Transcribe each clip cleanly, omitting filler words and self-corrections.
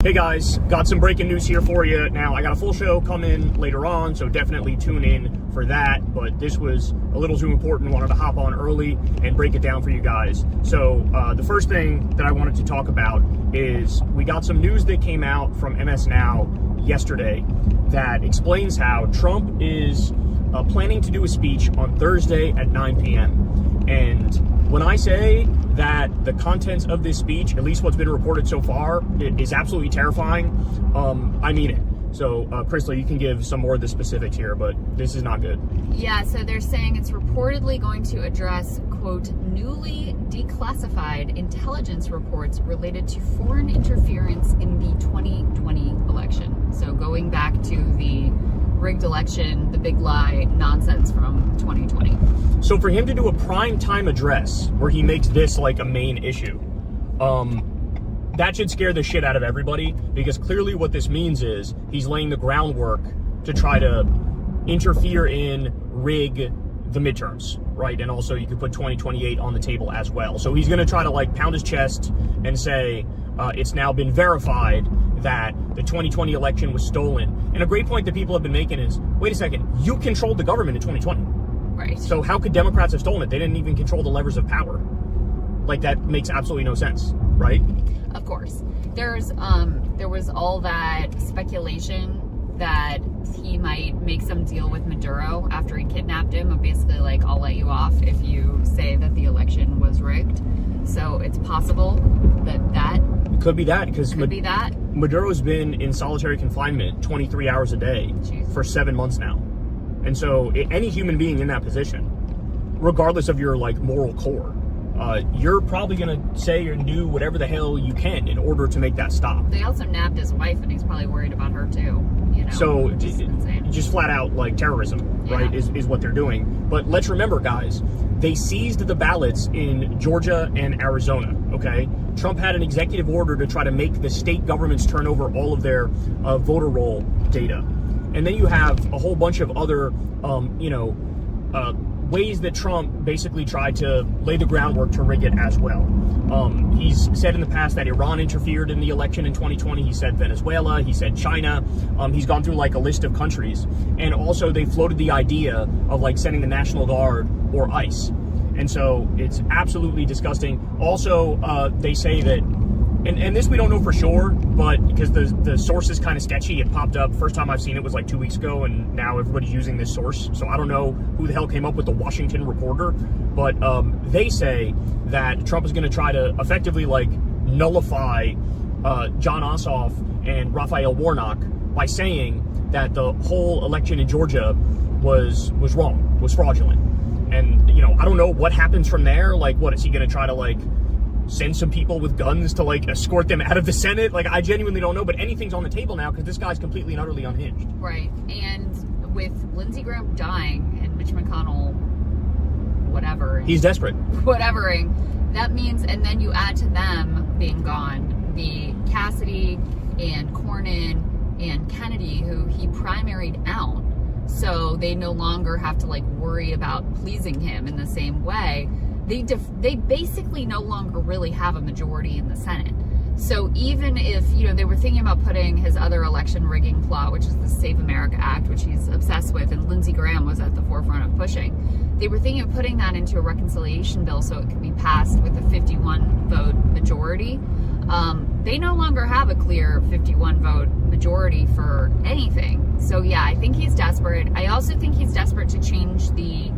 Hey guys, got some breaking news here for you. Now, I got a full show coming later on, so definitely tune in for that. But this was a little too important. Wanted to hop on early and break it down for you guys. So the first thing that I wanted to talk about is we got some news that came out from MS Now yesterday that explains how Trump is planning to do a speech on Thursday at 9 p.m. And when I say that the contents of this speech, at least what's been reported so far, is absolutely terrifying, I mean it. So, Crystal, you can give some more of the specifics here, but this is not good. Yeah, so they're saying it's reportedly going to address, quote, newly declassified intelligence reports related to foreign interference in the 2020 election. So going back to the rigged election, the big lie nonsense from 2020. So for him to do a prime time address where he makes this like a main issue, that should scare the shit out of everybody, because clearly what this means is he's laying the groundwork to try to interfere in, rig the midterms, right? And also you could put 2028 on the table as well. So he's going to try to like pound his chest and say it's now been verified that the 2020 election was stolen. And a great point that people have been making is, wait a second, you controlled the government in 2020. Right. So how could Democrats have stolen it? They didn't even control the levers of power. Like, that makes absolutely no sense, right? Of course. There was all that speculation that he might make some deal with Maduro after he kidnapped him, of basically like, I'll let you off if you say that the election was rigged. So it's possible that it could be that, because Maduro's been in solitary confinement 23 hours a day for 7 months now. And so any human being in that position, regardless of your like moral core, you're probably going to say or do whatever the hell you can in order to make that stop. They also nabbed his wife, and he's probably worried about her too. You know, so just flat out like terrorism, right, is what they're doing. But let's remember, guys, they seized the ballots in Georgia and Arizona, okay? Trump had an executive order to try to make the state governments turn over all of their voter roll data. And then you have a whole bunch of other, ways that Trump basically tried to lay the groundwork to rig it as well. He's said in the past that Iran interfered in the election in 2020. He said Venezuela. He said China. He's gone through like a list of countries. And also they floated the idea of like sending the National Guard or ICE. And so it's absolutely disgusting. Also, they say that, and this we don't know for sure, but because the source is kind of sketchy, it popped up. First time I've seen it was like 2 weeks ago, and now everybody's using this source. So I don't know who the hell came up with the Washington Reporter, but they say that Trump is going to try to effectively like nullify John Ossoff and Raphael Warnock by saying that the whole election in Georgia was wrong, was fraudulent. And, I don't know what happens from there. Like, what is he going to try to like send some people with guns to like escort them out of the Senate? Like, I genuinely don't know, but anything's on the table now because this guy's completely and utterly unhinged. Right. And with Lindsey Graham dying and Mitch McConnell, whatever. He's desperate. Whatevering. That means, and then you add to them being gone, the Cassidy and Cornyn and Kennedy, who he primaried out. So they no longer have to like worry about pleasing him in the same way. They basically no longer really have a majority in the Senate. So even if, they were thinking about putting his other election rigging plot, which is the Save America Act, which he's obsessed with, and Lindsey Graham was at the forefront of pushing, they were thinking of putting that into a reconciliation bill so it could be passed with a 51 vote majority. They no longer have a clear 51 vote majority for anything. So yeah, I think he's desperate. I also think he's desperate to change the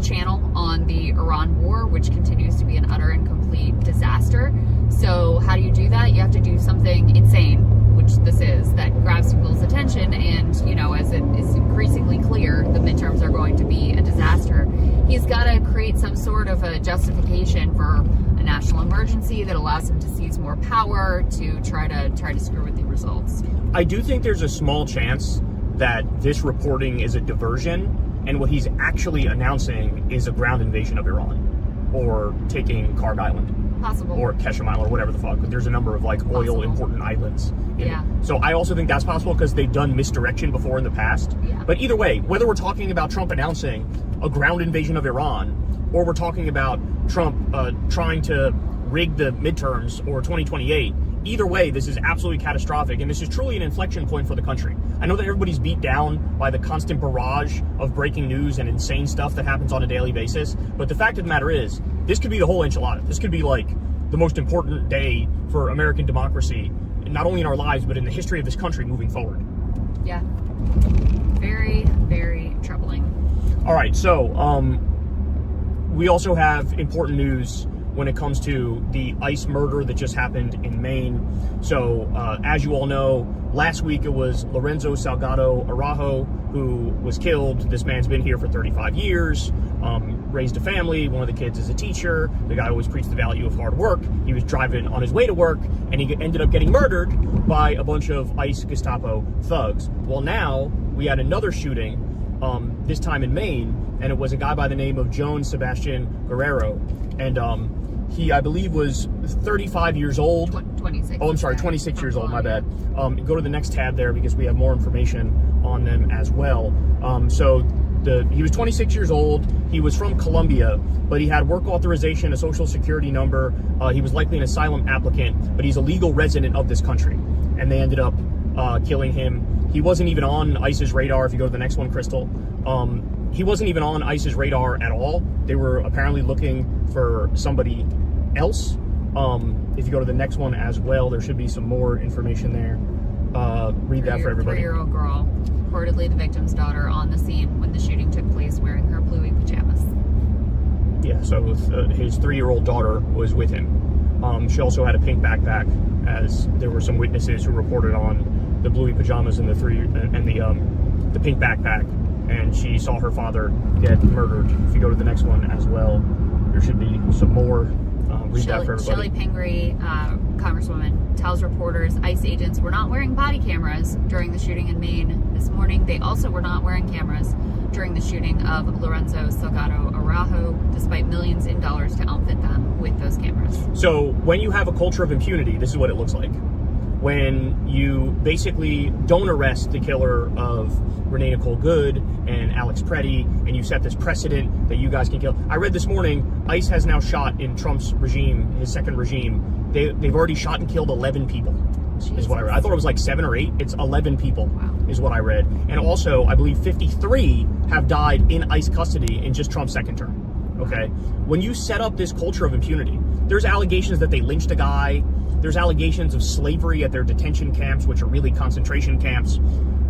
channel on the Iran war, which continues to be an utter and complete disaster. So how do you do that? You have to do something insane, which this is, that grabs people's attention. And, as it is increasingly clear, the midterms are going to be a disaster. He's got to create some sort of a justification for a national emergency that allows him to seize more power to try to screw with the results. I do think there's a small chance that this reporting is a diversion, and what he's actually announcing is a ground invasion of Iran, or taking Kharg Island. Possible. Or Keshem Island, or whatever the fuck. But there's a number of like oil important islands. Yeah. So I also think that's possible because they've done misdirection before in the past. Yeah. But either way, whether we're talking about Trump announcing a ground invasion of Iran, or we're talking about Trump trying to rig the midterms or 2028, either way, this is absolutely catastrophic, and this is truly an inflection point for the country. I know that everybody's beat down by the constant barrage of breaking news and insane stuff that happens on a daily basis, but the fact of the matter is, this could be the whole enchilada. This could be like the most important day for American democracy, not only in our lives, but in the history of this country moving forward. Yeah. Very, very troubling. All right, so we also have important news when it comes to the ICE murder that just happened in Maine. So, as you all know, last week it was Lorenzo Salgado Araujo who was killed. This man's been here for 35 years, raised a family. One of the kids is a teacher. The guy always preached the value of hard work. He was driving on his way to work, and he ended up getting murdered by a bunch of ICE Gestapo thugs. Well, now we had another shooting, this time in Maine, and it was a guy by the name of Joan Sebastian Guerrero. And he, I believe, was 35 years old. 26. Oh, I'm sorry, 26 years old, my bad. Go to the next tab there because we have more information on them as well. He was 26 years old. He was from Colombia, but he had work authorization, a social security number. He was likely an asylum applicant, but he's a legal resident of this country. And they ended up killing him. He wasn't even on ICE's radar. If you go to the next one, Crystal. He wasn't even on ICE's radar at all. They were apparently looking for somebody else. If you go to the next one as well, there should be some more information there. Read that for everybody. 3-year-old girl, reportedly the victim's daughter, on the scene when the shooting took place wearing her bluey pajamas. Yeah, so his 3-year-old daughter was with him. She also had a pink backpack, as there were some witnesses who reported on the bluey pajamas and the pink backpack. And she saw her father get murdered. If you go to the next one as well, there should be some more. Read that for everybody. Shirley Pingree, Congresswoman, tells reporters ICE agents were not wearing body cameras during the shooting in Maine this morning. They also were not wearing cameras during the shooting of Lorenzo Salgado Araujo, despite millions in dollars to outfit them with those cameras. So when you have a culture of impunity, this is what it looks like. When you basically don't arrest the killer of Renee Nicole Good and Alex Preddy, and you set this precedent that you guys can kill. I read this morning, ICE has now shot in Trump's regime, his second regime, they've already shot and killed 11 people, is what I read. I thought it was like 7 or 8. It's 11 people, is what I read. And also, I believe 53 have died in ICE custody in just Trump's second term, okay? When you set up this culture of impunity, there's allegations that they lynched a guy. There's allegations of slavery at their detention camps, which are really concentration camps.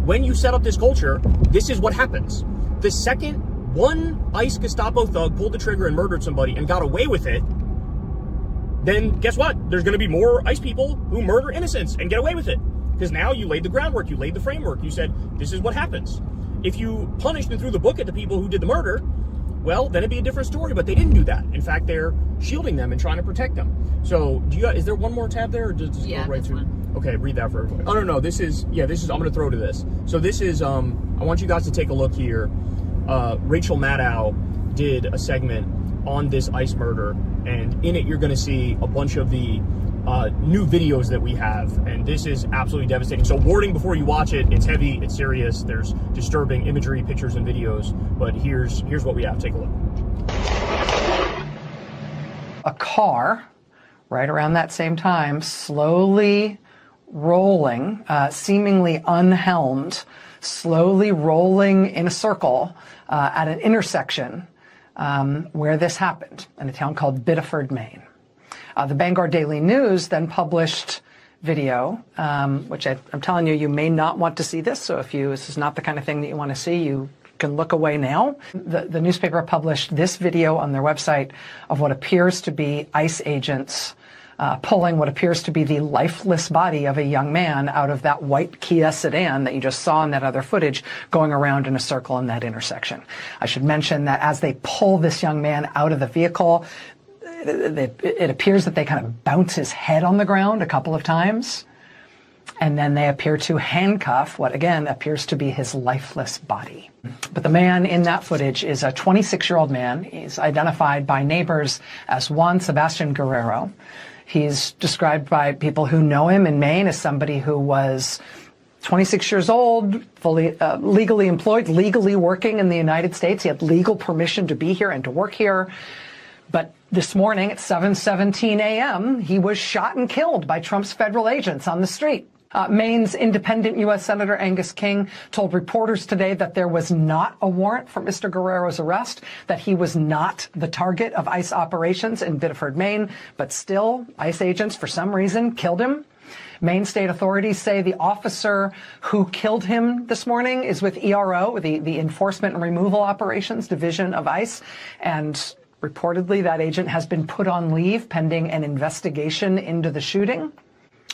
When you set up this culture, this is what happens. The second one ICE Gestapo thug pulled the trigger and murdered somebody and got away with it, then guess what? There's going to be more ICE people who murder innocents and get away with it. Because now you laid the groundwork, you laid the framework, you said, this is what happens. If you punished and threw the book at the people who did the murder, well, then it'd be a different story, but they didn't do that. In fact, they're shielding them and trying to protect them. So, is there one more tab there, or just go right to? Okay, read that for everybody. Oh, no, this is, I'm going to throw to this. So this is, I want you guys to take a look here. Rachel Maddow did a segment on this ICE murder, and in it you're going to see a bunch of the new videos that we have, and this is absolutely devastating. So warning before you watch it, it's heavy, it's serious, there's disturbing imagery, pictures, and videos, but here's what we have. Take a look. A car, right around that same time, slowly rolling, seemingly unhelmed, slowly rolling in a circle at an intersection where this happened in a town called Biddeford, Maine. The Bangor Daily News then published video, which I'm telling you, you may not want to see this. So if this is not the kind of thing that you want to see, you can look away now. The newspaper published this video on their website of what appears to be ICE agents pulling what appears to be the lifeless body of a young man out of that white Kia sedan that you just saw in that other footage going around in a circle in that intersection. I should mention that as they pull this young man out of the vehicle, it appears that they kind of bounce his head on the ground a couple of times, and then they appear to handcuff what, again, appears to be his lifeless body. But the man in that footage is a 26-year-old man. He's identified by neighbors as Juan Sebastian Guerrero. He's described by people who know him in Maine as somebody who was 26 years old, fully legally employed, legally working in the United States. He had legal permission to be here and to work here. But this morning at 7:17 a.m., he was shot and killed by Trump's federal agents on the street. Maine's independent U.S. Senator Angus King told reporters today that there was not a warrant for Mr. Guerrero's arrest, that he was not the target of ICE operations in Biddeford, Maine, but still, ICE agents, for some reason, killed him. Maine state authorities say the officer who killed him this morning is with ERO, the Enforcement and Removal Operations Division of ICE, and reportedly that agent has been put on leave pending an investigation into the shooting.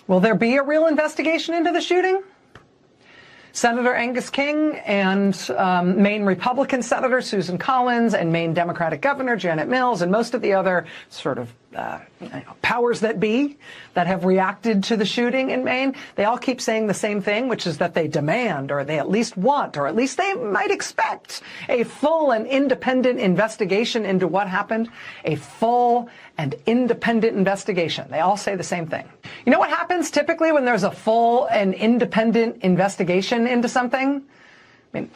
Will there be a real investigation into the shooting? Senator Angus King and Maine Republican Senator Susan Collins and Maine Democratic Governor Janet Mills and most of the other sort of powers that be that have reacted to the shooting in Maine, they all keep saying the same thing, which is that they demand, or they at least want, or at least they might expect a full and independent investigation into what happened, a full and independent investigation. They all say the same thing. You know what happens typically when there's a full and independent investigation into something? I mean,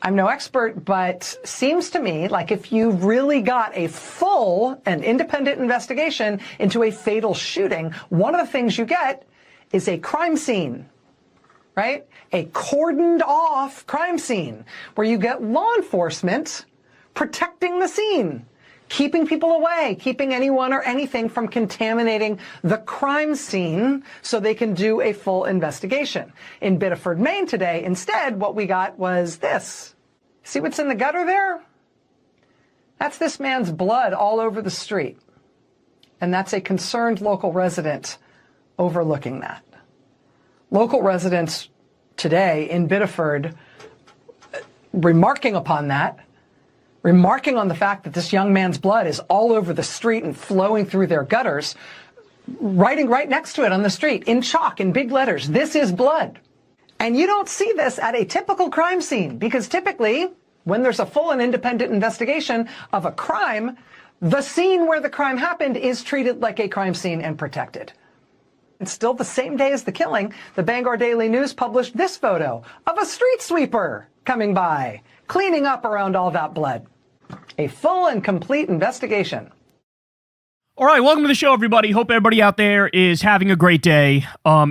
I'm no expert, but seems to me like if you really got a full and independent investigation into a fatal shooting, one of the things you get is a crime scene, right? A cordoned off crime scene where you get law enforcement protecting the scene, keeping people away, keeping anyone or anything from contaminating the crime scene so they can do a full investigation. In Biddeford, Maine today, instead, what we got was this. See what's in the gutter there? That's this man's blood all over the street. And that's a concerned local resident overlooking that. Local residents today in Biddeford remarking upon that, remarking on the fact that this young man's blood is all over the street and flowing through their gutters, writing right next to it on the street in chalk, in big letters, "This is blood." And you don't see this at a typical crime scene, because typically, when there's a full and independent investigation of a crime, the scene where the crime happened is treated like a crime scene and protected. And still the same day as the killing, the Bangor Daily News published this photo of a street sweeper coming by, cleaning up around all that blood. A full and complete investigation. All right, welcome to the show, everybody. Hope everybody out there is having a great day.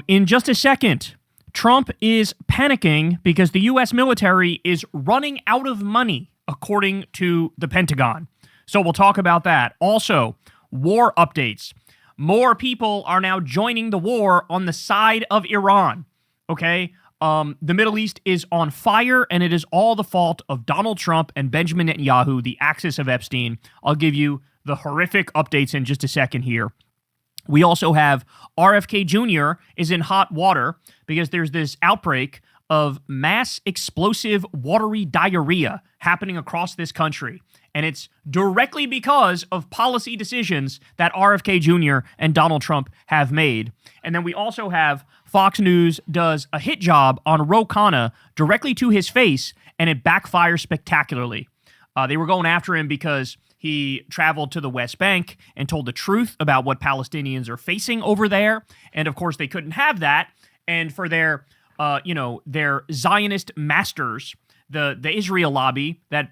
In just a second, Trump is panicking because the U.S. military is running out of money, according to the Pentagon. So we'll talk about that. Also, war updates. More people are now joining the war on the side of Iran. Okay? The Middle East is on fire, and it is all the fault of Donald Trump and Benjamin Netanyahu, the axis of Epstein. I'll give you the horrific updates in just a second here. We also have RFK Jr. is in hot water because there's this outbreak of mass explosive watery diarrhea happening across this country. And it's directly because of policy decisions that RFK Jr. and Donald Trump have made. And then we also have Fox News does a hit job on Khanna directly to his face, and it backfires spectacularly. They were going after him because he traveled to the West Bank and told the truth about what Palestinians are facing over there. And of course, they couldn't have that. And for their, their Zionist masters, the Israel lobby that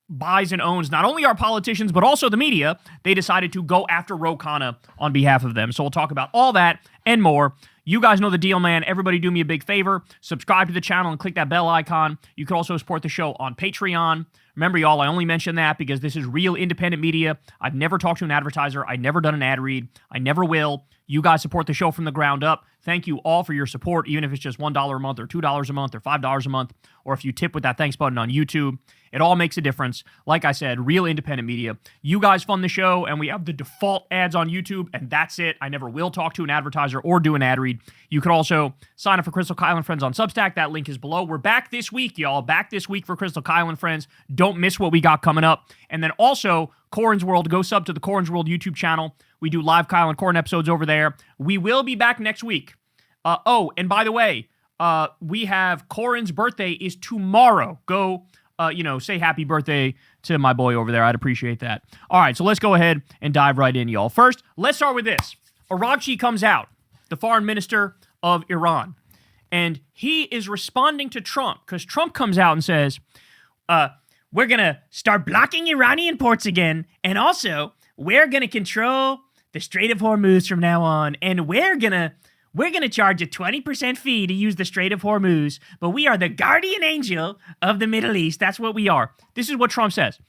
buys and owns not only our politicians, but also the media, they decided to go after Khanna on behalf of them. So we'll talk about all that and more. You guys know the deal, man. Everybody do me a big favor. Subscribe to the channel and click that bell icon. You can also support the show on Patreon. Remember, y'all, I only mention that because this is real independent media. I've never talked to an advertiser. I've never done an ad read. I never will. You guys support the show from the ground up. Thank you all for your support, even if it's just $1 a month or $2 a month or $5 a month, or if you tip with that thanks button on YouTube. It all makes a difference. Like I said, real independent media. You guys fund the show, and we have the default ads on YouTube, and that's it. I never will talk to an advertiser or do an ad read. You can also sign up for Crystal Kyle and Friends on Substack. That link is below. We're back this week, y'all. Back this week for Crystal Kyle and Friends. Don't miss what we got coming up. And then also, Corin's World. Go sub to the Corin's World YouTube channel. We do live Kyle and Corin episodes over there. We will be back next week. And by the way, we have Corin's birthday is tomorrow. Go, say happy birthday to my boy over there. I'd appreciate that. All right, so let's go ahead and dive right in, y'all. First, let's start with this. Araghchi comes out, the foreign minister of Iran, and he is responding to Trump because Trump comes out and says, we're going to start blocking Iranian ports again, and also we're going to control the Strait of Hormuz from now on, and we're going to charge a 20% fee to use the Strait of Hormuz, but we are the guardian angel of the Middle East. That's what we are. This is what Trump says.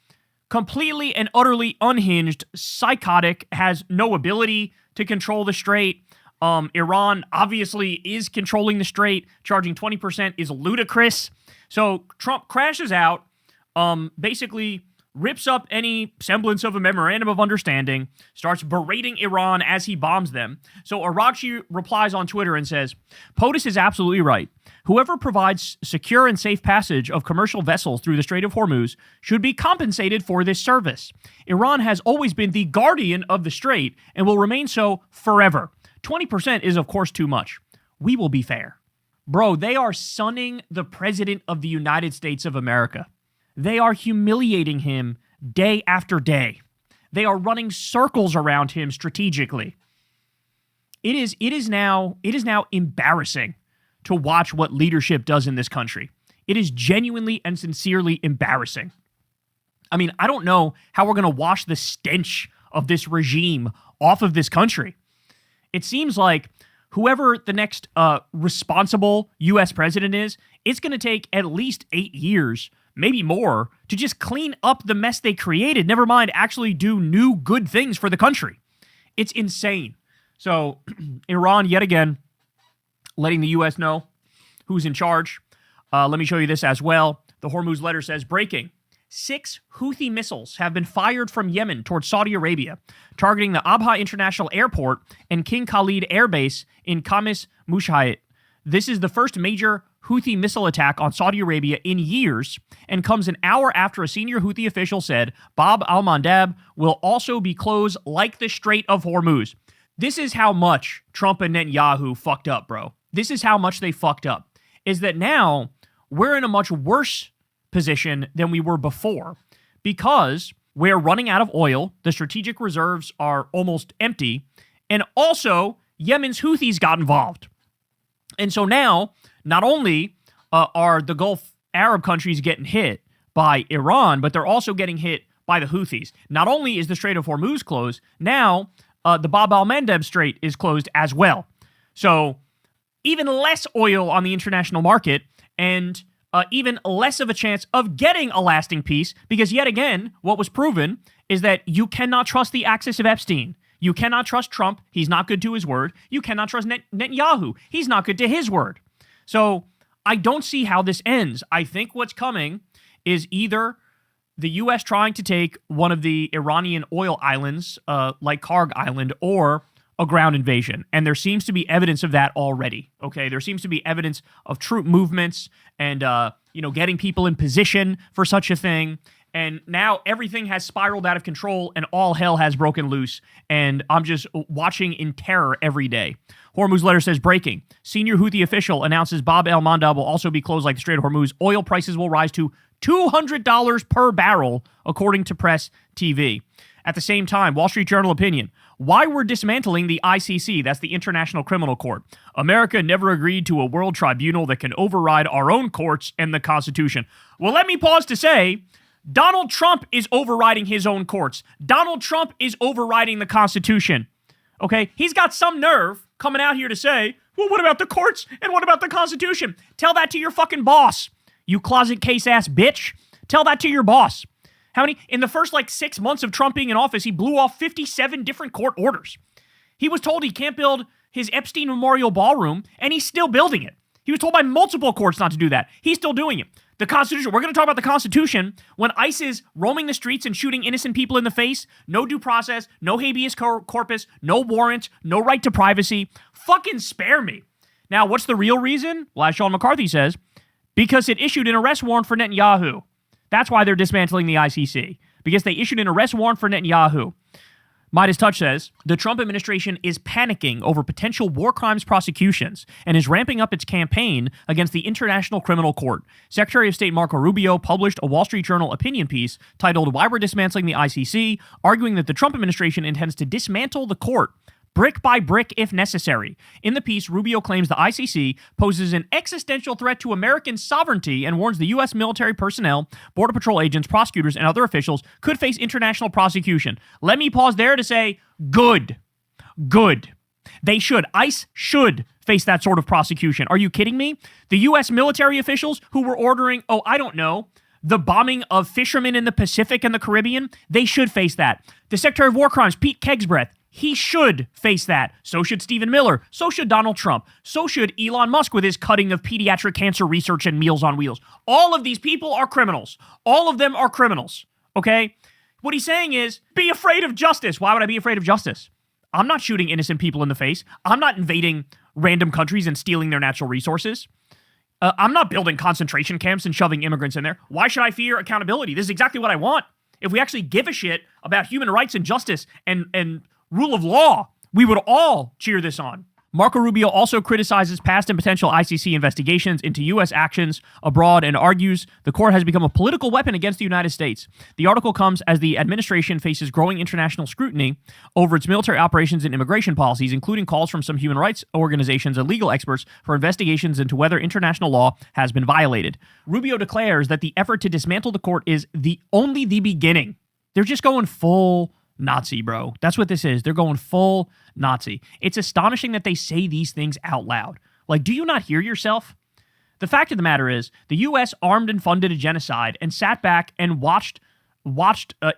Completely and utterly unhinged, psychotic, has no ability to control the Strait. Iran obviously is controlling the Strait. Charging 20% is ludicrous. So Trump crashes out, basically rips up any semblance of a memorandum of understanding, starts berating Iran as he bombs them. So Arakshi replies on Twitter and says, POTUS is absolutely right. Whoever provides secure and safe passage of commercial vessels through the Strait of Hormuz should be compensated for this service. Iran has always been the guardian of the Strait and will remain so forever. 20% is, of course, too much. We will be fair. Bro, they are sunning the President of the United States of America. They are humiliating him day after day. They are running circles around him strategically. It is now embarrassing to watch what leadership does in this country. It is genuinely and sincerely embarrassing. I mean, I don't know how we're going to wash the stench of this regime off of this country. It seems like whoever the next responsible U.S. president is, it's going to take at least 8 years, maybe more, to just clean up the mess they created, never mind actually do new good things for the country. It's insane. So Iran, yet again, letting the U.S. know who's in charge. Let me show you this as well. The Hormuz letter says, breaking. 6 Houthi missiles have been fired from Yemen towards Saudi Arabia, targeting the Abha International Airport and King Khalid Air Base in Khamis Mushayit. This is the first major Houthi missile attack on Saudi Arabia in years and comes an hour after a senior Houthi official said Bab al-Mandab will also be closed like the Strait of Hormuz. This is how much Trump and Netanyahu fucked up, bro. This is how much they fucked up. Is that now we're in a much worse position than we were before because we're running out of oil. The strategic reserves are almost empty. And also, Yemen's Houthis got involved. And so now, not only are the Gulf Arab countries getting hit by Iran, but they're also getting hit by the Houthis. Not only is the Strait of Hormuz closed, now the Bab al-Mandeb Strait is closed as well. So even less oil on the international market and even less of a chance of getting a lasting peace because, yet again, what was proven is that you cannot trust the axis of Epstein. You cannot trust Trump. He's not good to his word. You cannot trust Netanyahu. He's not good to his word. So I don't see how this ends. I think what's coming is either the U.S. trying to take one of the Iranian oil islands, like Karg Island, or a ground invasion. And there seems to be evidence of that already. Okay, there seems to be evidence of troop movements and, getting people in position for such a thing. And now everything has spiraled out of control and all hell has broken loose. And I'm just watching in terror every day. Hormuz letter says, breaking. Senior Houthi official announces Bab el-Mandab will also be closed like the Strait of Hormuz. Oil prices will rise to $200 per barrel, according to Press TV. At the same time, Wall Street Journal opinion. Why we're dismantling the ICC, that's the International Criminal Court. America never agreed to a world tribunal that can override our own courts and the Constitution. Well, let me pause to say, Donald Trump is overriding his own courts. Donald Trump is overriding the Constitution. Okay? He's got some nerve coming out here to say, well, what about the courts and what about the Constitution? Tell that to your fucking boss, you closet case ass bitch. Tell that to your boss. How many? In the first 6 months of Trump being in office, he blew off 57 different court orders. He was told he can't build his Epstein Memorial Ballroom, and he's still building it. He was told by multiple courts not to do that. He's still doing it. The Constitution, we're going to talk about the Constitution when ICE is roaming the streets and shooting innocent people in the face. No due process, no habeas corpus, no warrant, no right to privacy. Fucking spare me. Now, what's the real reason? Well, as Sean McCarthy says, because it issued an arrest warrant for Netanyahu. That's why they're dismantling the ICC, because they issued an arrest warrant for Netanyahu. Midas Touch says, the Trump administration is panicking over potential war crimes prosecutions and is ramping up its campaign against the International Criminal Court. Secretary of State Marco Rubio published a Wall Street Journal opinion piece titled Why We're Dismantling the ICC, arguing that the Trump administration intends to dismantle the court brick by brick if necessary. In the piece, Rubio claims the ICC poses an existential threat to American sovereignty and warns the U.S. military personnel, Border Patrol agents, prosecutors, and other officials could face international prosecution. Let me pause there to say, good. Good. They should. ICE should face that sort of prosecution. Are you kidding me? The U.S. military officials who were ordering, the bombing of fishermen in the Pacific and the Caribbean, they should face that. The Secretary of War Crimes, Pete Kegsbreath, he should face that. So should Stephen Miller. So should Donald Trump. So should Elon Musk with his cutting of pediatric cancer research and Meals on Wheels. All of these people are criminals. All of them are criminals, okay? What he's saying is, be afraid of justice. Why would I be afraid of justice? I'm not shooting innocent people in the face. I'm not invading random countries and stealing their natural resources. I'm not building concentration camps and shoving immigrants in there. Why should I fear accountability? This is exactly what I want. If we actually give a shit about human rights and justice and rule of law, we would all cheer this on. Marco Rubio also criticizes past and potential ICC investigations into U.S. actions abroad and argues the court has become a political weapon against the United States. The article comes as the administration faces growing international scrutiny over its military operations and immigration policies, including calls from some human rights organizations and legal experts for investigations into whether international law has been violated. Rubio declares that the effort to dismantle the court is only the beginning. They're just going full Nazi, bro. That's what this is. They're going full Nazi. It's astonishing that they say these things out loud. Like, do you not hear yourself? The fact of the matter is, the U.S. armed and funded a genocide and sat back and watched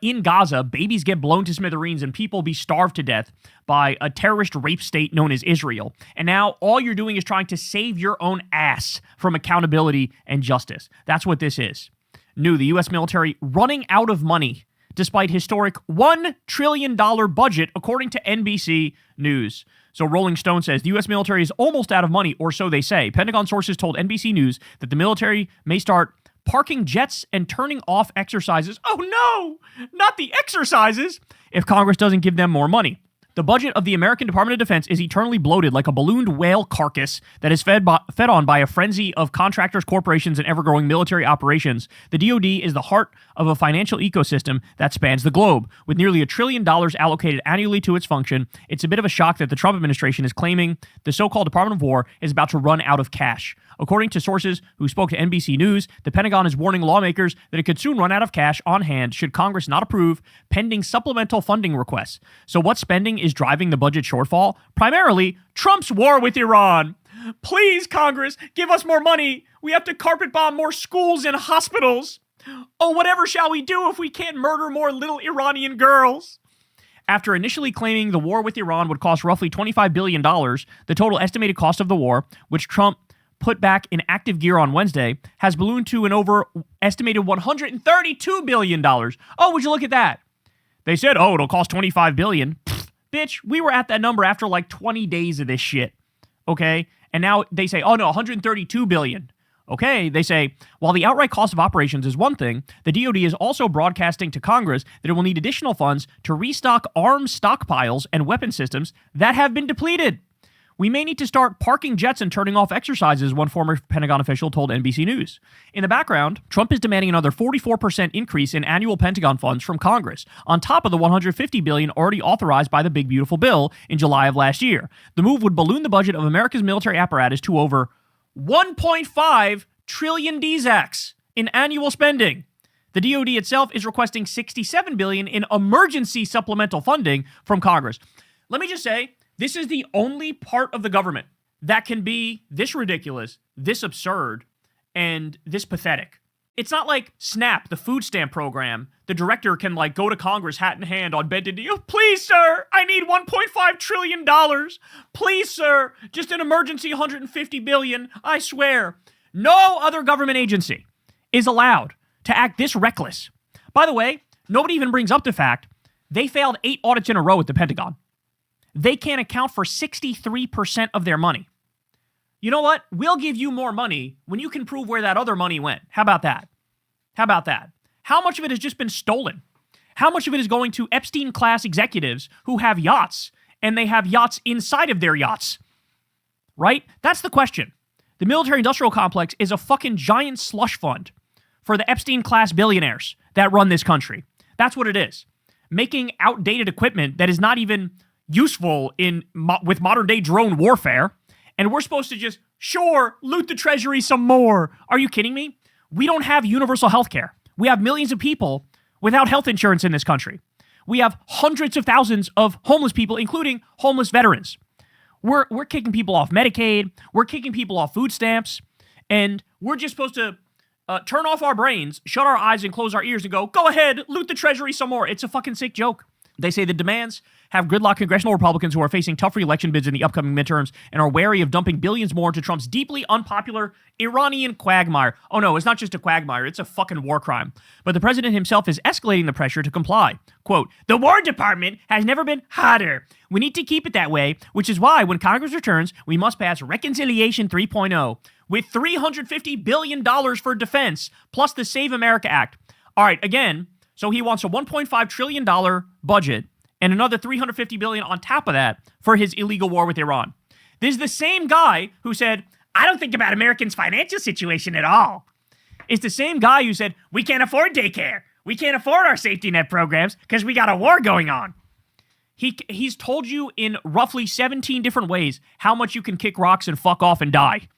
in Gaza babies get blown to smithereens and people be starved to death by a terrorist rape state known as Israel. And now all you're doing is trying to save your own ass from accountability and justice. That's what this is. The U.S. military running out of money despite historic $1 trillion budget, according to NBC News. So Rolling Stone says the U.S. military is almost out of money, or so they say. Pentagon sources told NBC News that the military may start parking jets and turning off exercises. Oh no, not the exercises, if Congress doesn't give them more money. The budget of the American Department of Defense is eternally bloated like a ballooned whale carcass that is fed on by a frenzy of contractors, corporations, and ever-growing military operations. The DoD is the heart of a financial ecosystem that spans the globe. With nearly $1 trillion allocated annually to its function, it's a bit of a shock that the Trump administration is claiming the so-called Department of War is about to run out of cash. According to sources who spoke to NBC News, the Pentagon is warning lawmakers that it could soon run out of cash on hand should Congress not approve pending supplemental funding requests. So what spending is driving the budget shortfall? Primarily, Trump's war with Iran. Please, Congress, give us more money. We have to carpet bomb more schools and hospitals. Oh, whatever shall we do if we can't murder more little Iranian girls? After initially claiming the war with Iran would cost roughly $25 billion, the total estimated cost of the war, which Trump put back in active gear on Wednesday, has ballooned to an over estimated $132 billion. Oh, would you look at that? They said, it'll cost $25 billion. Pfft, bitch, we were at that number after like 20 days of this shit. Okay? And now they say, $132 billion. Okay, they say, while the outright cost of operations is one thing, the DoD is also broadcasting to Congress that it will need additional funds to restock arms stockpiles and weapon systems that have been depleted. We may need to start parking jets and turning off exercises, one former Pentagon official told NBC News. In the background, Trump is demanding another 44% increase in annual Pentagon funds from Congress, on top of the $150 billion already authorized by the Big Beautiful Bill in July of last year. The move would balloon the budget of America's military apparatus to over 1.5 trillion DZACs in annual spending. The DoD itself is requesting $67 billion in emergency supplemental funding from Congress. Let me just say, this is the only part of the government that can be this ridiculous, this absurd, and this pathetic. It's not like SNAP, the food stamp program. The director can go to Congress hat in hand on bended knee. Please, sir, I need $1.5 trillion. Please, sir, just an emergency $150 billion. I swear. No other government agency is allowed to act this reckless. By the way, nobody even brings up the fact they failed 8 audits in a row at the Pentagon. They can't account for 63% of their money. You know what? We'll give you more money when you can prove where that other money went. How about that? How about that? How much of it has just been stolen? How much of it is going to Epstein-class executives who have yachts, and they have yachts inside of their yachts? Right? That's the question. The military-industrial complex is a fucking giant slush fund for the Epstein-class billionaires that run this country. That's what it is. Making outdated equipment that is not even useful with modern day drone warfare, and we're supposed to just, sure, loot the treasury some more. Are you kidding me? We don't have universal health care. We have millions of people without health insurance in this country. We have hundreds of thousands of homeless people, including homeless veterans. We're kicking people off Medicaid. We're kicking people off food stamps. And we're just supposed to turn off our brains, shut our eyes, and close our ears and go ahead, loot the treasury some more. It's a fucking sick joke. They say the demands have gridlocked congressional Republicans who are facing tough re-election bids in the upcoming midterms and are wary of dumping billions more into Trump's deeply unpopular Iranian quagmire. Oh no, it's not just a quagmire, it's a fucking war crime. But the president himself is escalating the pressure to comply. Quote, the War Department has never been hotter. We need to keep it that way, which is why when Congress returns, we must pass Reconciliation 3.0 with $350 billion for defense, plus the Save America Act. All right, again, so he wants a $1.5 trillion budget and another $350 billion on top of that for his illegal war with Iran. This is the same guy who said, I don't think about Americans' financial situation at all. It's the same guy who said, we can't afford daycare. We can't afford our safety net programs because we got a war going on. He's told you in roughly 17 different ways how much you can kick rocks and fuck off and die.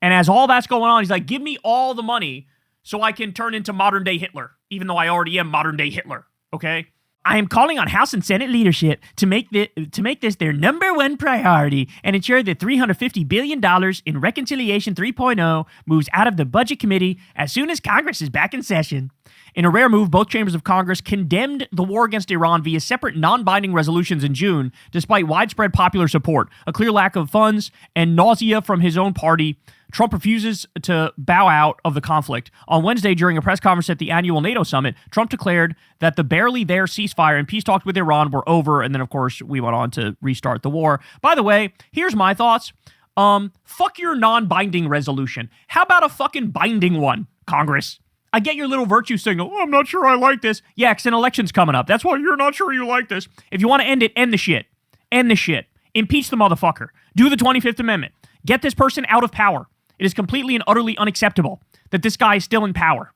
And as all that's going on, he's like, give me all the money so I can turn into modern-day Hitler, even though I already am modern-day Hitler, okay? I am calling on House and Senate leadership to make this their number one priority and ensure that $350 billion in Reconciliation 3.0 moves out of the Budget Committee as soon as Congress is back in session. In a rare move, both chambers of Congress condemned the war against Iran via separate non-binding resolutions in June, despite widespread popular support, a clear lack of funds, and nausea from his own party. Trump refuses to bow out of the conflict. On Wednesday, during a press conference at the annual NATO summit, Trump declared that the barely there ceasefire and peace talks with Iran were over, and then, of course, we went on to restart the war. By the way, here's my thoughts. Fuck your non-binding resolution. How about a fucking binding one, Congress? I get your little virtue signal. Oh, I'm not sure I like this. Yeah, because an election's coming up. That's why you're not sure you like this. If you want to end it, end the shit. End the shit. Impeach the motherfucker. Do the 25th Amendment. Get this person out of power. It is completely and utterly unacceptable that this guy is still in power.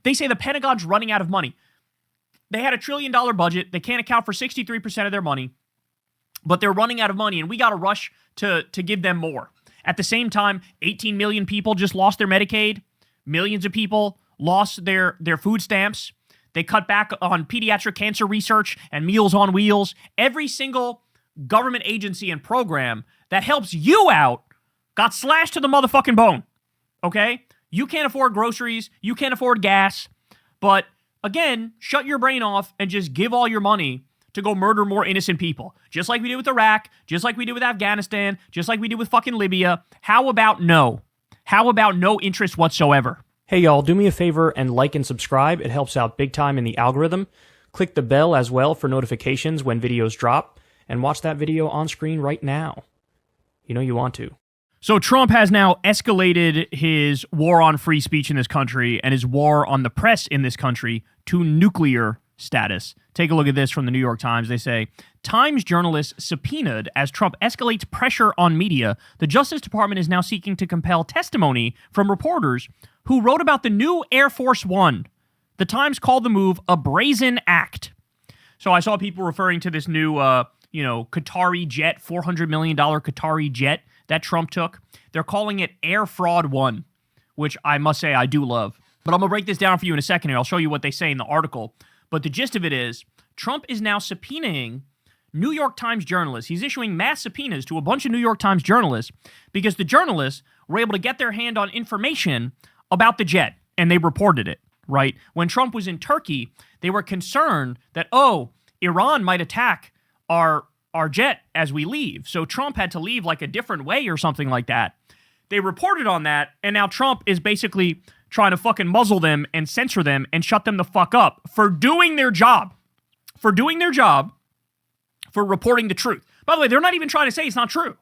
They say the Pentagon's running out of money. They had $1 trillion budget. They can't account for 63% of their money, but they're running out of money, and we got to rush to give them more. At the same time, 18 million people just lost their Medicaid. Millions of people lost their food stamps. They cut back on pediatric cancer research and Meals on Wheels. Every single government agency and program that helps you out got slashed to the motherfucking bone, okay? You can't afford groceries. You can't afford gas. But, again, shut your brain off and just give all your money to go murder more innocent people. Just like we did with Iraq, just like we did with Afghanistan, just like we did with fucking Libya. How about no? How about no interest whatsoever? Hey y'all, do me a favor and like and subscribe. It helps out big time in the algorithm. Click the bell as well for notifications when videos drop. And watch that video on screen right now. You know you want to. So Trump has now escalated his war on free speech in this country and his war on the press in this country to nuclear status. Take a look at this from the New York Times. They say, Times journalists subpoenaed as Trump escalates pressure on media. The Justice Department is now seeking to compel testimony from reporters who wrote about the new Air Force One. The Times called the move a brazen act. So I saw people referring to this new, Qatari jet, $400 million Qatari jet that Trump took. They're calling it Air Fraud One, which I must say I do love. But I'm going to break this down for you in a second here. I'll show you what they say in the article. But the gist of it is, Trump is now subpoenaing New York Times journalists. He's issuing mass subpoenas to a bunch of New York Times journalists because the journalists were able to get their hand on information about the jet, and they reported it, right? When Trump was in Turkey, they were concerned that, Iran might attack our jet as we leave. So Trump had to leave like a different way or something like that. They reported on that, and now Trump is basically trying to fucking muzzle them and censor them and shut them the fuck up for doing their job. For reporting the truth. By the way, they're not even trying to say it's not true.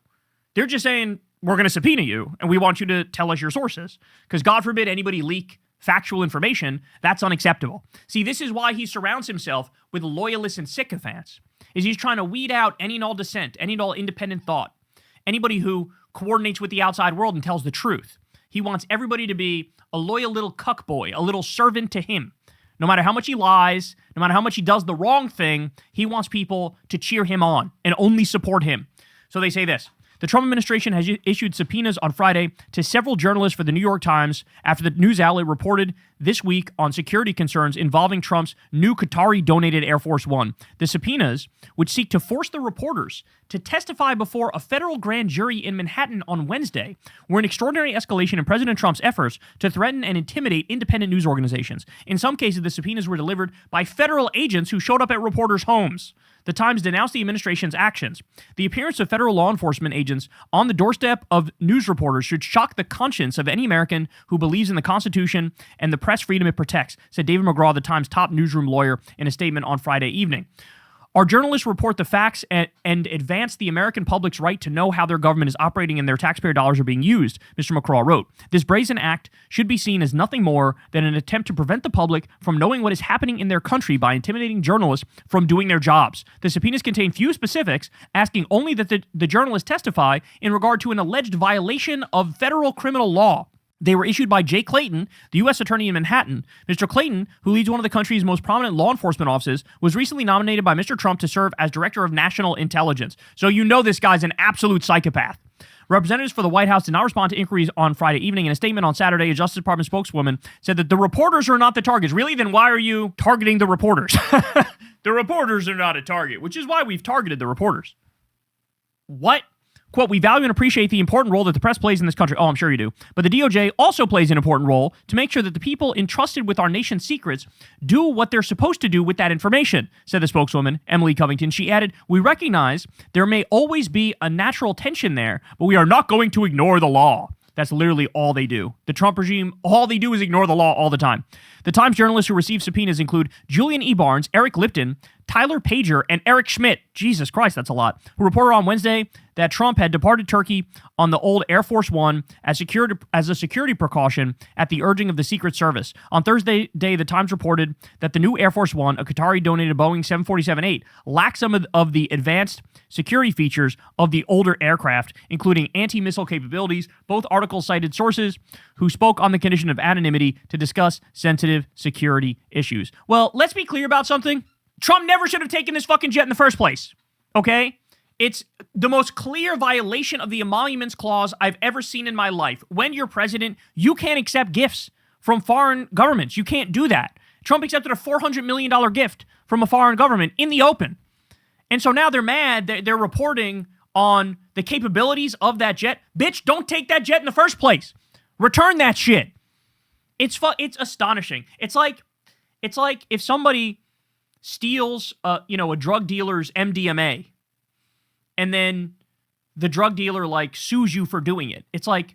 They're just saying, we're going to subpoena you, and we want you to tell us your sources. Because God forbid anybody leak factual information. That's unacceptable. See, this is why he surrounds himself with loyalists and sycophants. Is he's trying to weed out any and all dissent, any and all independent thought. Anybody who coordinates with the outside world and tells the truth. He wants everybody to be a loyal little cuck boy, a little servant to him. No matter how much he lies, No matter how much he does the wrong thing, he wants people to cheer him on and only support him. So they say this. The Trump administration has issued subpoenas on Friday to several journalists for the New York Times after the news outlet reported this week on security concerns involving Trump's new Qatari-donated Air Force One. The subpoenas, which seek to force the reporters to testify before a federal grand jury in Manhattan on Wednesday, were an extraordinary escalation in President Trump's efforts to threaten and intimidate independent news organizations. In some cases, the subpoenas were delivered by federal agents who showed up at reporters' homes. The Times denounced the administration's actions. The appearance of federal law enforcement agents on the doorstep of news reporters should shock the conscience of any American who believes in the Constitution and the press freedom it protects, said David McGraw, the Times' top newsroom lawyer, in a statement on Friday evening. Our journalists report the facts and advance the American public's right to know how their government is operating and their taxpayer dollars are being used, Mr. McCraw wrote. This brazen act should be seen as nothing more than an attempt to prevent the public from knowing what is happening in their country by intimidating journalists from doing their jobs. The subpoenas contain few specifics, asking only that the journalists testify in regard to an alleged violation of federal criminal law. They were issued by Jay Clayton, the U.S. Attorney in Manhattan. Mr. Clayton, who leads one of the country's most prominent law enforcement offices, was recently nominated by Mr. Trump to serve as Director of National Intelligence. So you know this guy's an absolute psychopath. Representatives for the White House did not respond to inquiries on Friday evening. In a statement on Saturday, a Justice Department spokeswoman said that the reporters are not the targets. Really? Then why are you targeting the reporters? The reporters are not a target, which is why we've targeted the reporters. What? Quote, we value and appreciate the important role that the press plays in this country. Oh, I'm sure you do. But the DOJ also plays an important role to make sure that the people entrusted with our nation's secrets do what they're supposed to do with that information, said the spokeswoman, Emily Covington. She added, we recognize there may always be a natural tension there, but we are not going to ignore the law. That's literally all they do. The Trump regime, all they do is ignore the law all the time. The Times journalists who received subpoenas include Julian E. Barnes, Eric Lipton, Tyler Pager, and Eric Schmidt. Jesus Christ, that's a lot. Who reported on Wednesday that Trump had departed Turkey on the old Air Force One as a security precaution at the urging of the Secret Service. On Thursday, the Times reported that the new Air Force One, a Qatari-donated Boeing 747-8, lacks some of the advanced security features of the older aircraft, including anti-missile capabilities. Both articles cited sources who spoke on the condition of anonymity to discuss sensitive security issues. Well, let's be clear about something. Trump never should have taken this fucking jet in the first place, okay? It's the most clear violation of the Emoluments Clause I've ever seen in my life. When you're president, you can't accept gifts from foreign governments. You can't do that. Trump accepted a $400 million gift from a foreign government in the open. And so now they're mad that they're reporting on the capabilities of that jet. Bitch, don't take that jet in the first place. Return that shit. It's astonishing. It's like if somebody steals a drug dealer's MDMA and then the drug dealer sues you for doing it. It's like,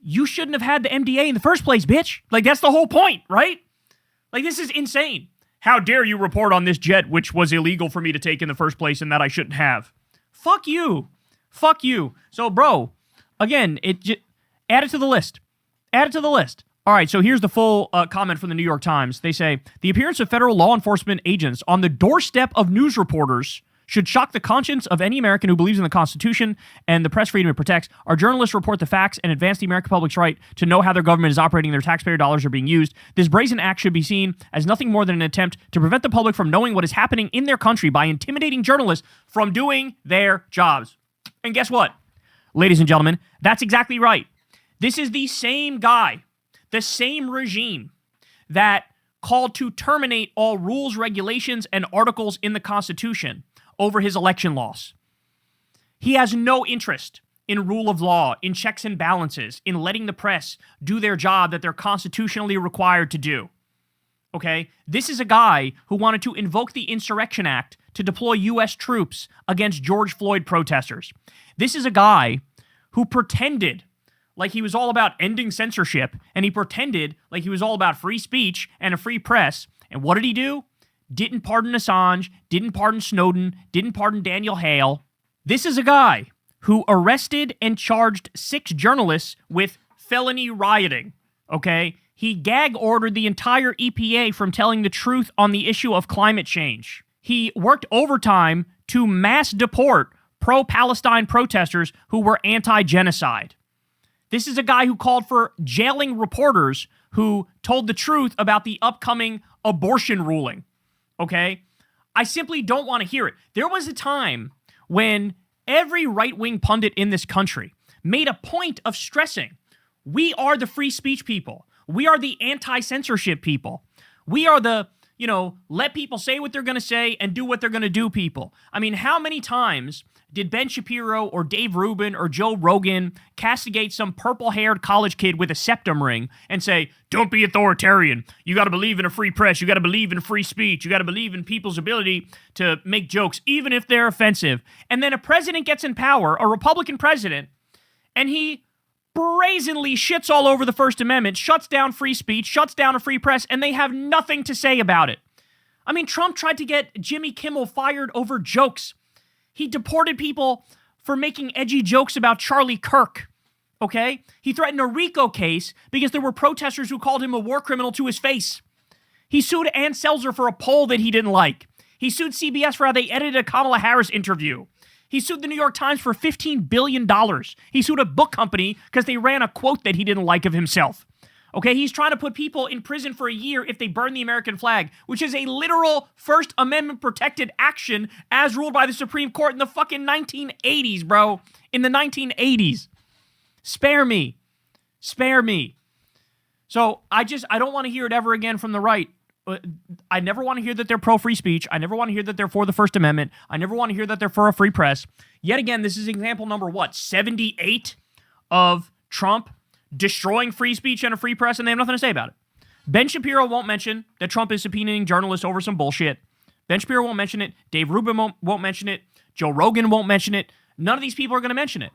you shouldn't have had the MDA in the first place, bitch. That's the whole point, right? This is insane. How dare you report on this jet, which was illegal for me to take in the first place and that I shouldn't have? Fuck you. Fuck you. So, bro, again, add it to the list. Add it to the list. All right, so here's the full comment from the New York Times. They say, the appearance of federal law enforcement agents on the doorstep of news reporters should shock the conscience of any American who believes in the Constitution and the press freedom it protects. Our journalists report the facts and advance the American public's right to know how their government is operating and their taxpayer dollars are being used. This brazen act should be seen as nothing more than an attempt to prevent the public from knowing what is happening in their country by intimidating journalists from doing their jobs. And guess what? Ladies and gentlemen, that's exactly right. This is the same guy, the same regime that called to terminate all rules, regulations, and articles in the Constitution over his election loss. He has no interest in rule of law, in checks and balances, in letting the press do their job that they're constitutionally required to do. Okay? This is a guy who wanted to invoke the Insurrection Act to deploy U.S. troops against George Floyd protesters. This is a guy who pretended like he was all about ending censorship, and he pretended like he was all about free speech and a free press. And what did he do? Didn't pardon Assange, didn't pardon Snowden, didn't pardon Daniel Hale. This is a guy who arrested and charged 6 journalists with felony rioting, okay? He gag ordered the entire EPA from telling the truth on the issue of climate change. He worked overtime to mass deport pro-Palestine protesters who were anti-genocide. This is a guy who called for jailing reporters who told the truth about the upcoming abortion ruling. okay? I simply don't want to hear it. There was a time when every right-wing pundit in this country made a point of stressing, we are the free speech people. We are the anti-censorship people. We are the, let people say what they're going to say and do what they're going to do people. I mean, how many times did Ben Shapiro or Dave Rubin or Joe Rogan castigate some purple-haired college kid with a septum ring and say, don't be authoritarian. You got to believe in a free press. You got to believe in free speech. You got to believe in people's ability to make jokes, even if they're offensive. And then a president gets in power, a Republican president, and he brazenly shits all over the First Amendment, shuts down free speech, shuts down a free press, and they have nothing to say about it. I mean, Trump tried to get Jimmy Kimmel fired over jokes. He deported people for making edgy jokes about Charlie Kirk, okay? He threatened a RICO case because there were protesters who called him a war criminal to his face. He sued Ann Selzer for a poll that he didn't like. He sued CBS for how they edited a Kamala Harris interview. He sued the New York Times for $15 billion. He sued a book company because they ran a quote that he didn't like of himself. Okay, he's trying to put people in prison for a year if they burn the American flag, which is a literal First Amendment protected action as ruled by the Supreme Court in the fucking 1980s, bro. In the 1980s. Spare me. Spare me. So I don't want to hear it ever again from the right. I never want to hear that they're pro-free speech. I never want to hear that they're for the First Amendment. I never want to hear that they're for a free press. Yet again, this is example number, 78 of Trump destroying free speech and a free press, and they have nothing to say about it. Ben Shapiro won't mention that Trump is subpoenaing journalists over some bullshit. Ben Shapiro won't mention it. Dave Rubin won't mention it. Joe Rogan won't mention it. None of these people are going to mention it.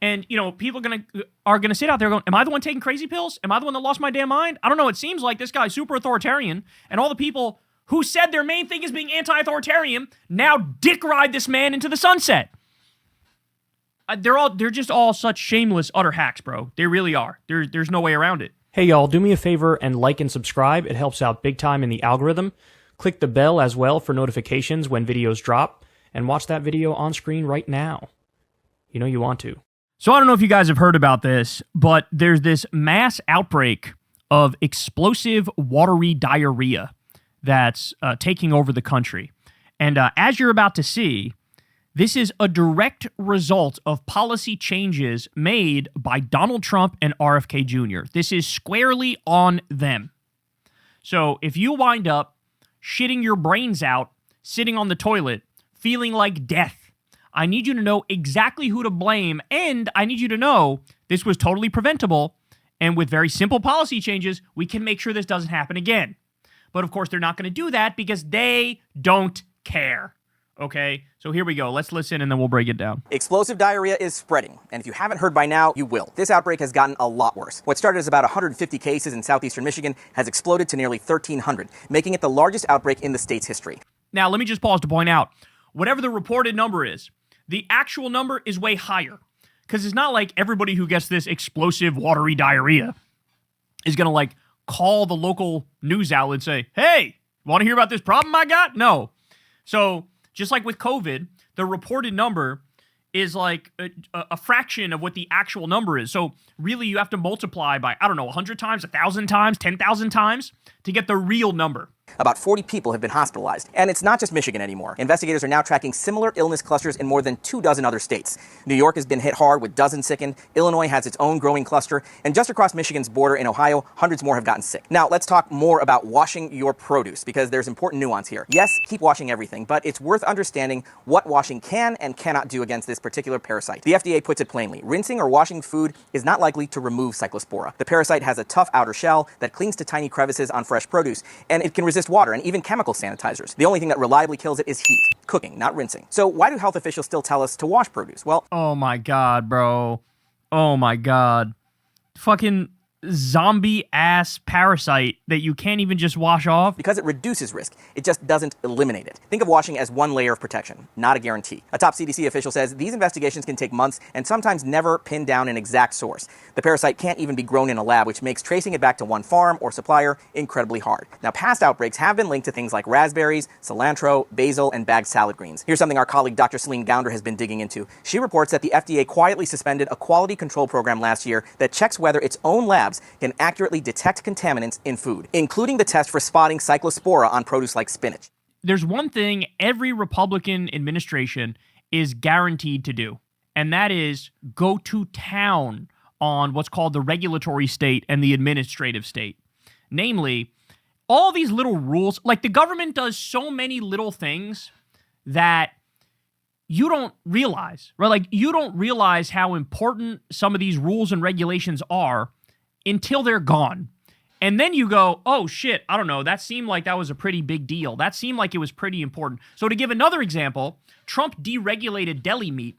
And, people are gonna sit out there going, am I the one taking crazy pills? Am I the one that lost my damn mind? I don't know. It seems like this guy's super authoritarian, and all the people who said their main thing is being anti-authoritarian now dick ride this man into the sunset. They're just all such shameless, utter hacks, bro. They really are. There's no way around it. Hey, y'all, do me a favor and like and subscribe. It helps out big time in the algorithm. Click the bell as well for notifications when videos drop, and watch that video on screen right now. You know you want to. So I don't know if you guys have heard about this, but there's this mass outbreak of explosive watery diarrhea that's taking over the country. And as you're about to see, this is a direct result of policy changes made by Donald Trump and RFK Jr. This is squarely on them. So if you wind up shitting your brains out, sitting on the toilet, feeling like death, I need you to know exactly who to blame, and I need you to know this was totally preventable, and with very simple policy changes, we can make sure this doesn't happen again. But of course, they're not going to do that because they don't care. Okay, so here we go. Let's listen and then we'll break it down. Explosive diarrhea is spreading, and if you haven't heard by now, you will. This outbreak has gotten a lot worse. What started as about 150 cases in southeastern Michigan has exploded to nearly 1,300, making it the largest outbreak in the state's history. Now, let me just pause to point out, whatever the reported number is, the actual number is way higher, because it's not like everybody who gets this explosive watery diarrhea is going to call the local news outlet and say, hey, want to hear about this problem I got? No. So just like with COVID, the reported number is like a fraction of what the actual number is. So really you have to multiply by, 100 times, 1,000 times, 10,000 times to get the real number. About 40 people have been hospitalized. And it's not just Michigan anymore. Investigators are now tracking similar illness clusters in more than 24 other states. New York has been hit hard with dozens sickened. Illinois has its own growing cluster. And just across Michigan's border in Ohio, hundreds more have gotten sick. Now, let's talk more about washing your produce, because there's important nuance here. Yes, keep washing everything, but it's worth understanding what washing can and cannot do against this particular parasite. The FDA puts it plainly. Rinsing or washing food is not likely to remove Cyclospora. The parasite has a tough outer shell that clings to tiny crevices on fresh produce, and it can resist water and even chemical sanitizers. The only thing that reliably kills it is heat, cooking, not rinsing. So why do health officials still tell us to wash produce? Well, oh my God, bro. Oh my God. Fucking zombie-ass parasite that you can't even just wash off? Because it reduces risk. It just doesn't eliminate it. Think of washing as one layer of protection, not a guarantee. A top CDC official says these investigations can take months and sometimes never pin down an exact source. The parasite can't even be grown in a lab, which makes tracing it back to one farm or supplier incredibly hard. Now, past outbreaks have been linked to things like raspberries, cilantro, basil, and bagged salad greens. Here's something our colleague Dr. Celine Gounder has been digging into. She reports that the FDA quietly suspended a quality control program last year that checks whether its own labs can accurately detect contaminants in food, including the test for spotting Cyclospora on produce like spinach. there's one thing every Republican administration is guaranteed to do, and that is go to town on what's called the regulatory state and the administrative state. Namely, all these little rules, like the government does so many little things that you don't realize, right? Like you don't realize how important some of these rules and regulations are until they're gone. And then you go, oh shit, I don't know, that seemed like that was a pretty big deal. That seemed like it was pretty important. So to give another example, Trump deregulated deli meat,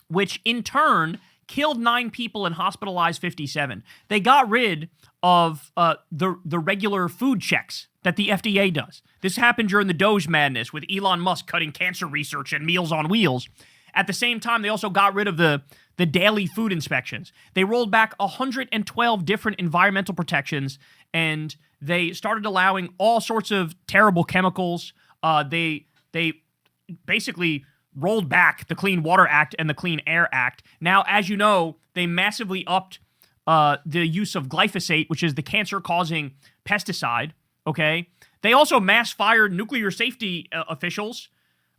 which in turn killed 9 people and hospitalized 57. They got rid of the regular food checks that the FDA does. This happened during the Doge madness with Elon Musk cutting cancer research and Meals on Wheels. At the same time, they also got rid of the daily food inspections. They rolled back 112 different environmental protections, and they started allowing all sorts of terrible chemicals. They basically rolled back the Clean Water Act and the Clean Air Act. Now, as you know, they massively upped the use of glyphosate, which is the cancer-causing pesticide, okay? They also mass-fired nuclear safety officials.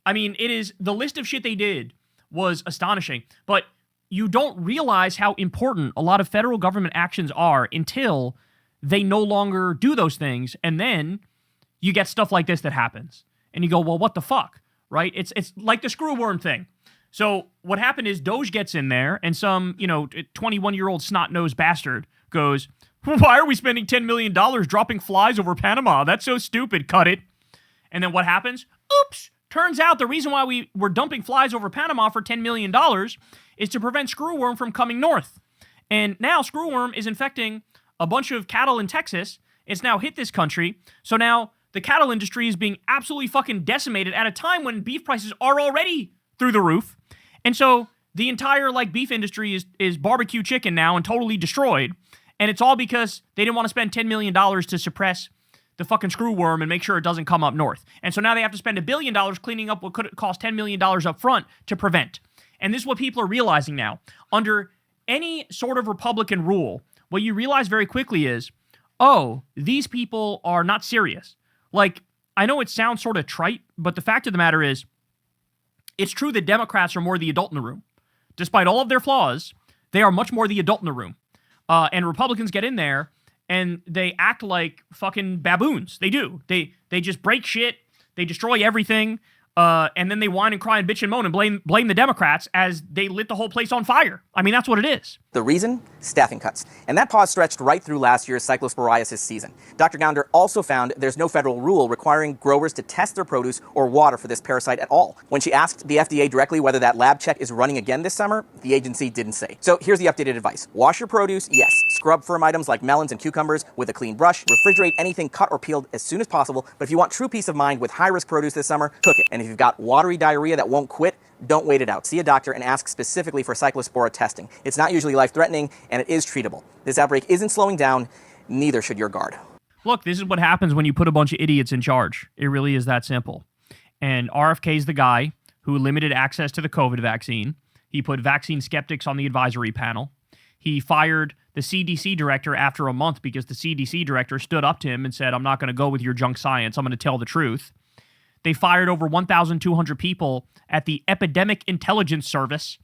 I mean, the list of shit they did was astonishing, but you don't realize how important a lot of federal government actions are until they no longer do those things, and then you get stuff like this that happens. And you go, well, what the fuck, right? It's like the screwworm thing. So what happened is Doge gets in there, and some, 21-year-old snot-nosed bastard goes, why are we spending $10 million dropping flies over Panama? That's so stupid, cut it. And then what happens? Oops! Turns out the reason why we were dumping flies over Panama for $10 million is to prevent screwworm from coming north. And now screwworm is infecting a bunch of cattle in Texas. It's now hit this country. So now the cattle industry is being absolutely fucking decimated at a time when beef prices are already through the roof. And so the entire beef industry is barbecue chicken now and totally destroyed. And it's all because they didn't want to spend $10 million to suppress the fucking screwworm and make sure it doesn't come up north. And so now they have to spend $1 billion cleaning up what could cost $10 million up front to prevent. And this is what people are realizing now. Under any sort of Republican rule, what you realize very quickly is, oh, these people are not serious. I know it sounds sort of trite, but the fact of the matter is, it's true that Democrats are more the adult in the room. Despite all of their flaws, they are much more the adult in the room. And Republicans get in there, and they act like fucking baboons. They do. They just break shit. They destroy everything. And then they whine and cry and bitch and moan and blame the Democrats as they lit the whole place on fire. I mean, that's what it is. The reason? Staffing cuts. And that pause stretched right through last year's cyclosporiasis season. Dr. Gounder also found there's no federal rule requiring growers to test their produce or water for this parasite at all. When she asked the FDA directly whether that lab check is running again this summer, the agency didn't say. So here's the updated advice. Wash your produce, yes. Scrub firm items like melons and cucumbers with a clean brush. Refrigerate anything cut or peeled as soon as possible. But if you want true peace of mind with high-risk produce this summer, cook it. And if you've got watery diarrhea that won't quit, don't wait it out. See a doctor and ask specifically for cyclospora testing. It's not usually life-threatening, and it is treatable. This outbreak isn't slowing down, neither should your guard. Look, this is what happens when you put a bunch of idiots in charge. It really is that simple. And RFK's the guy who limited access to the COVID vaccine. He put vaccine skeptics on the advisory panel. He fired the CDC director after a month because the CDC director stood up to him and said, I'm not going to go with your junk science. I'm going to tell the truth. They fired over 1,200 people at the Epidemic Intelligence Service,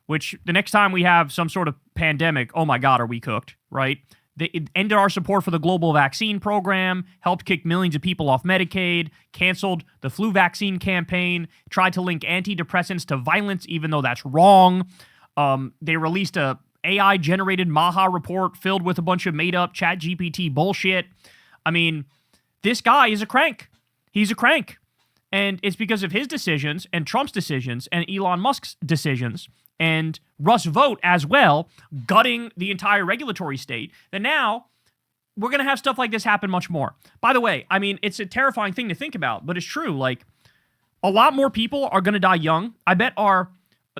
which the next time we have some sort of pandemic, oh my God, are we cooked, right? They ended our support for the global vaccine program, helped kick millions of people off Medicaid, canceled the flu vaccine campaign, tried to link antidepressants to violence, even though that's wrong. They released a AI-generated MAGA report filled with a bunch of made-up ChatGPT bullshit. I mean, this guy is a crank. He's a crank. And it's because of his decisions and Trump's decisions and Elon Musk's decisions and Russ Vogt as well, gutting the entire regulatory state, that now we're going to have stuff like this happen much more. By the way, I mean, it's a terrifying thing to think about, but it's true. A lot more people are going to die young. I bet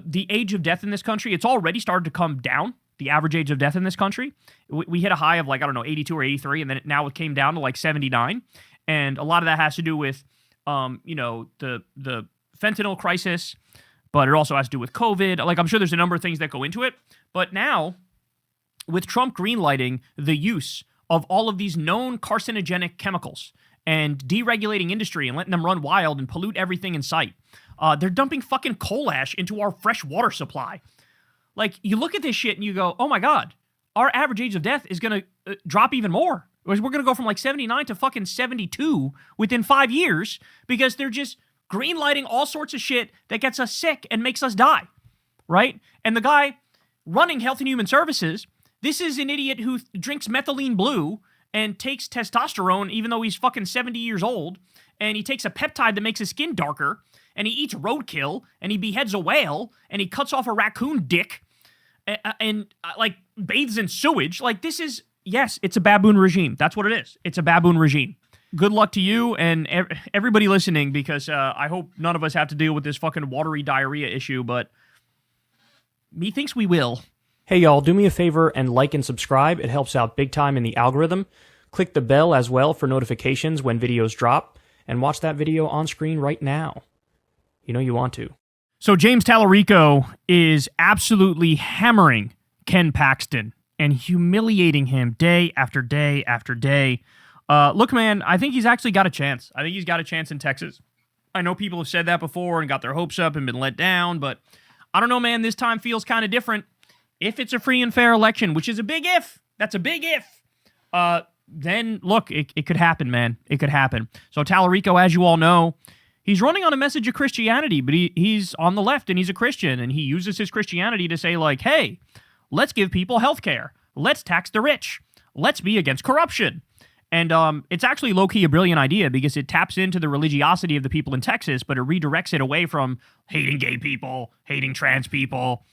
the age of death in this country, it's already started to come down, the average age of death in this country. We hit a high of 82 or 83, and then now it came down to 79. And a lot of that has to do with the fentanyl crisis, but it also has to do with COVID. I'm sure there's a number of things that go into it. But now, with Trump greenlighting the use of all of these known carcinogenic chemicals and deregulating industry and letting them run wild and pollute everything in sight. They're dumping fucking coal ash into our fresh water supply. Like, you look at this shit and you go, oh my God, our average age of death is going to drop even more. We're going to go from like 79 to fucking 72 within 5 years because they're just green-lighting all sorts of shit that gets us sick and makes us die, right? And the guy running Health and Human Services, this is an idiot who drinks methylene blue and takes testosterone even though he's fucking 70 years old, and he takes a peptide that makes his skin darker, and he eats roadkill, and he beheads a whale, and he cuts off a raccoon dick, and like, bathes in sewage. Like, this is, yes, it's a baboon regime. That's what it is. It's a baboon regime. Good luck to you and everybody listening, because I hope none of us have to deal with this fucking watery diarrhea issue, but methinks we will. Hey y'all, do me a favor and like and subscribe. It helps out big time in the algorithm. Click the bell as well for notifications when videos drop, and watch that video on screen right now. You know you want to. So James Talarico is absolutely hammering Ken Paxton and humiliating him day after day after day. Look, man, I think he's actually got a chance. I think he's got a chance in Texas. I know people have said that before and got their hopes up and been let down, but I don't know, man. This time feels kind of different. If it's a free and fair election, which is a big if, that's a big if, then look, it could happen, man. It could happen. So Talarico, as you all know, he's running on a message of Christianity, but he's on the left and he's a Christian, and he uses his Christianity to say, like, hey, let's give people health care. Let's tax the rich. Let's be against corruption. And it's actually low-key a brilliant idea because it taps into the religiosity of the people in Texas, but it redirects it away from hating gay people, hating trans people,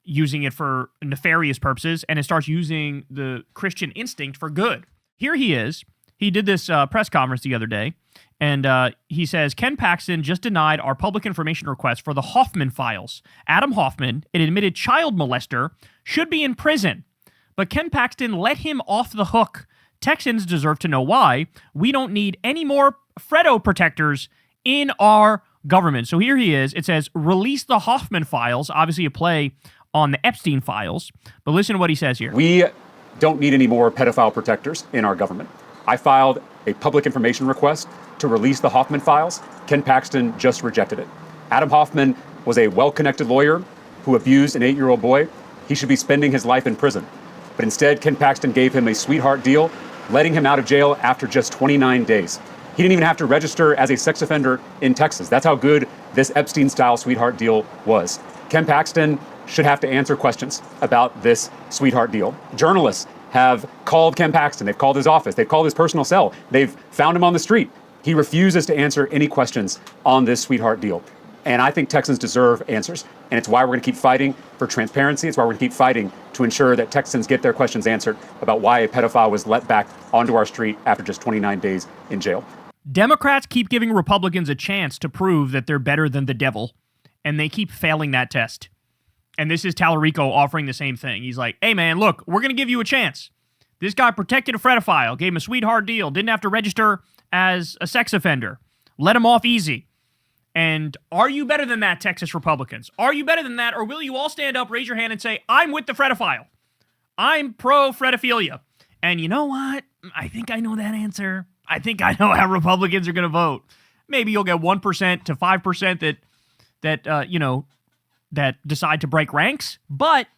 using it for nefarious purposes, and it starts using the Christian instinct for good. Here he is. He did this press conference the other day, and he says, Ken Paxton just denied our public information request for the Hoffman files. Adam Hoffman, an admitted child molester, should be in prison, but Ken Paxton let him off the hook. Texans deserve to know why. We don't need any more Fredo protectors in our government. So here he is. It says, release the Hoffman files, obviously a play on the Epstein files. But listen to what he says here. We don't need any more pedophile protectors in our government. I filed a public information request to release the Hoffman files. Ken Paxton just rejected it. Adam Hoffman was a well-connected lawyer who abused an 8-year-old boy. He should be spending his life in prison. But instead, Ken Paxton gave him a sweetheart deal, letting him out of jail after just 29 days. He didn't even have to register as a sex offender in Texas. That's how good this Epstein-style sweetheart deal was. Ken Paxton should have to answer questions about this sweetheart deal. Journalists have called Ken Paxton. They've called his office. They've called his personal cell. They've found him on the street. He refuses to answer any questions on this sweetheart deal. And I think Texans deserve answers. And it's why we're going to keep fighting for transparency. It's why we're going to keep fighting to ensure that Texans get their questions answered about why a pedophile was let back onto our street after just 29 days in jail. Democrats keep giving Republicans a chance to prove that they're better than the devil, and they keep failing that test. And this is Talarico offering the same thing. He's like, hey, man, look, we're going to give you a chance. This guy protected a pedophile, gave him a sweetheart deal, didn't have to register as a sex offender, let him off easy. And are you better than that, Texas Republicans? Are you better than that, or will you all stand up, raise your hand, and say, I'm with the fredophile. I'm pro-fredophilia. And you know what? I think I know that answer. I think I know how Republicans are going to vote. Maybe you'll get 1% to 5% that decide to break ranks, but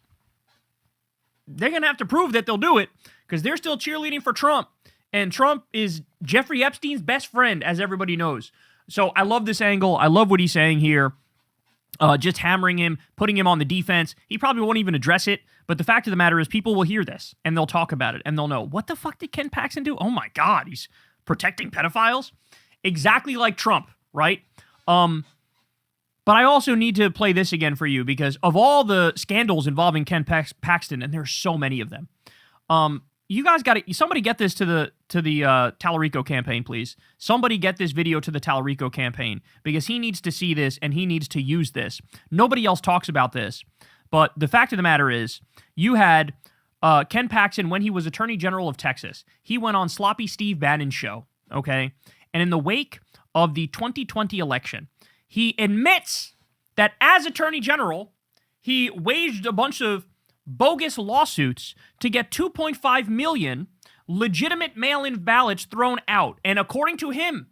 they're going to have to prove that they'll do it because they're still cheerleading for Trump. And Trump is Jeffrey Epstein's best friend, as everybody knows. So I love this angle. I love what he's saying here. Just hammering him, putting him on the defense. He probably won't even address it. But the fact of the matter is people will hear this and they'll talk about it and they'll know, what the fuck did Ken Paxton do? Oh my God, he's protecting pedophiles? Exactly like Trump, right? But I also need to play this again for you because of all the scandals involving Ken Paxton, and there's so many of them, you guys got to, somebody get this to the Talarico campaign, please. Somebody get this video to the Talarico campaign because he needs to see this and he needs to use this. Nobody else talks about this. But the fact of the matter is, you had Ken Paxton, when he was Attorney General of Texas, he went on Sloppy Steve Bannon's show, okay? And in the wake of the 2020 election, he admits that as Attorney General, he waged a bunch of bogus lawsuits to get $2.5 million legitimate mail-in ballots thrown out. And according to him,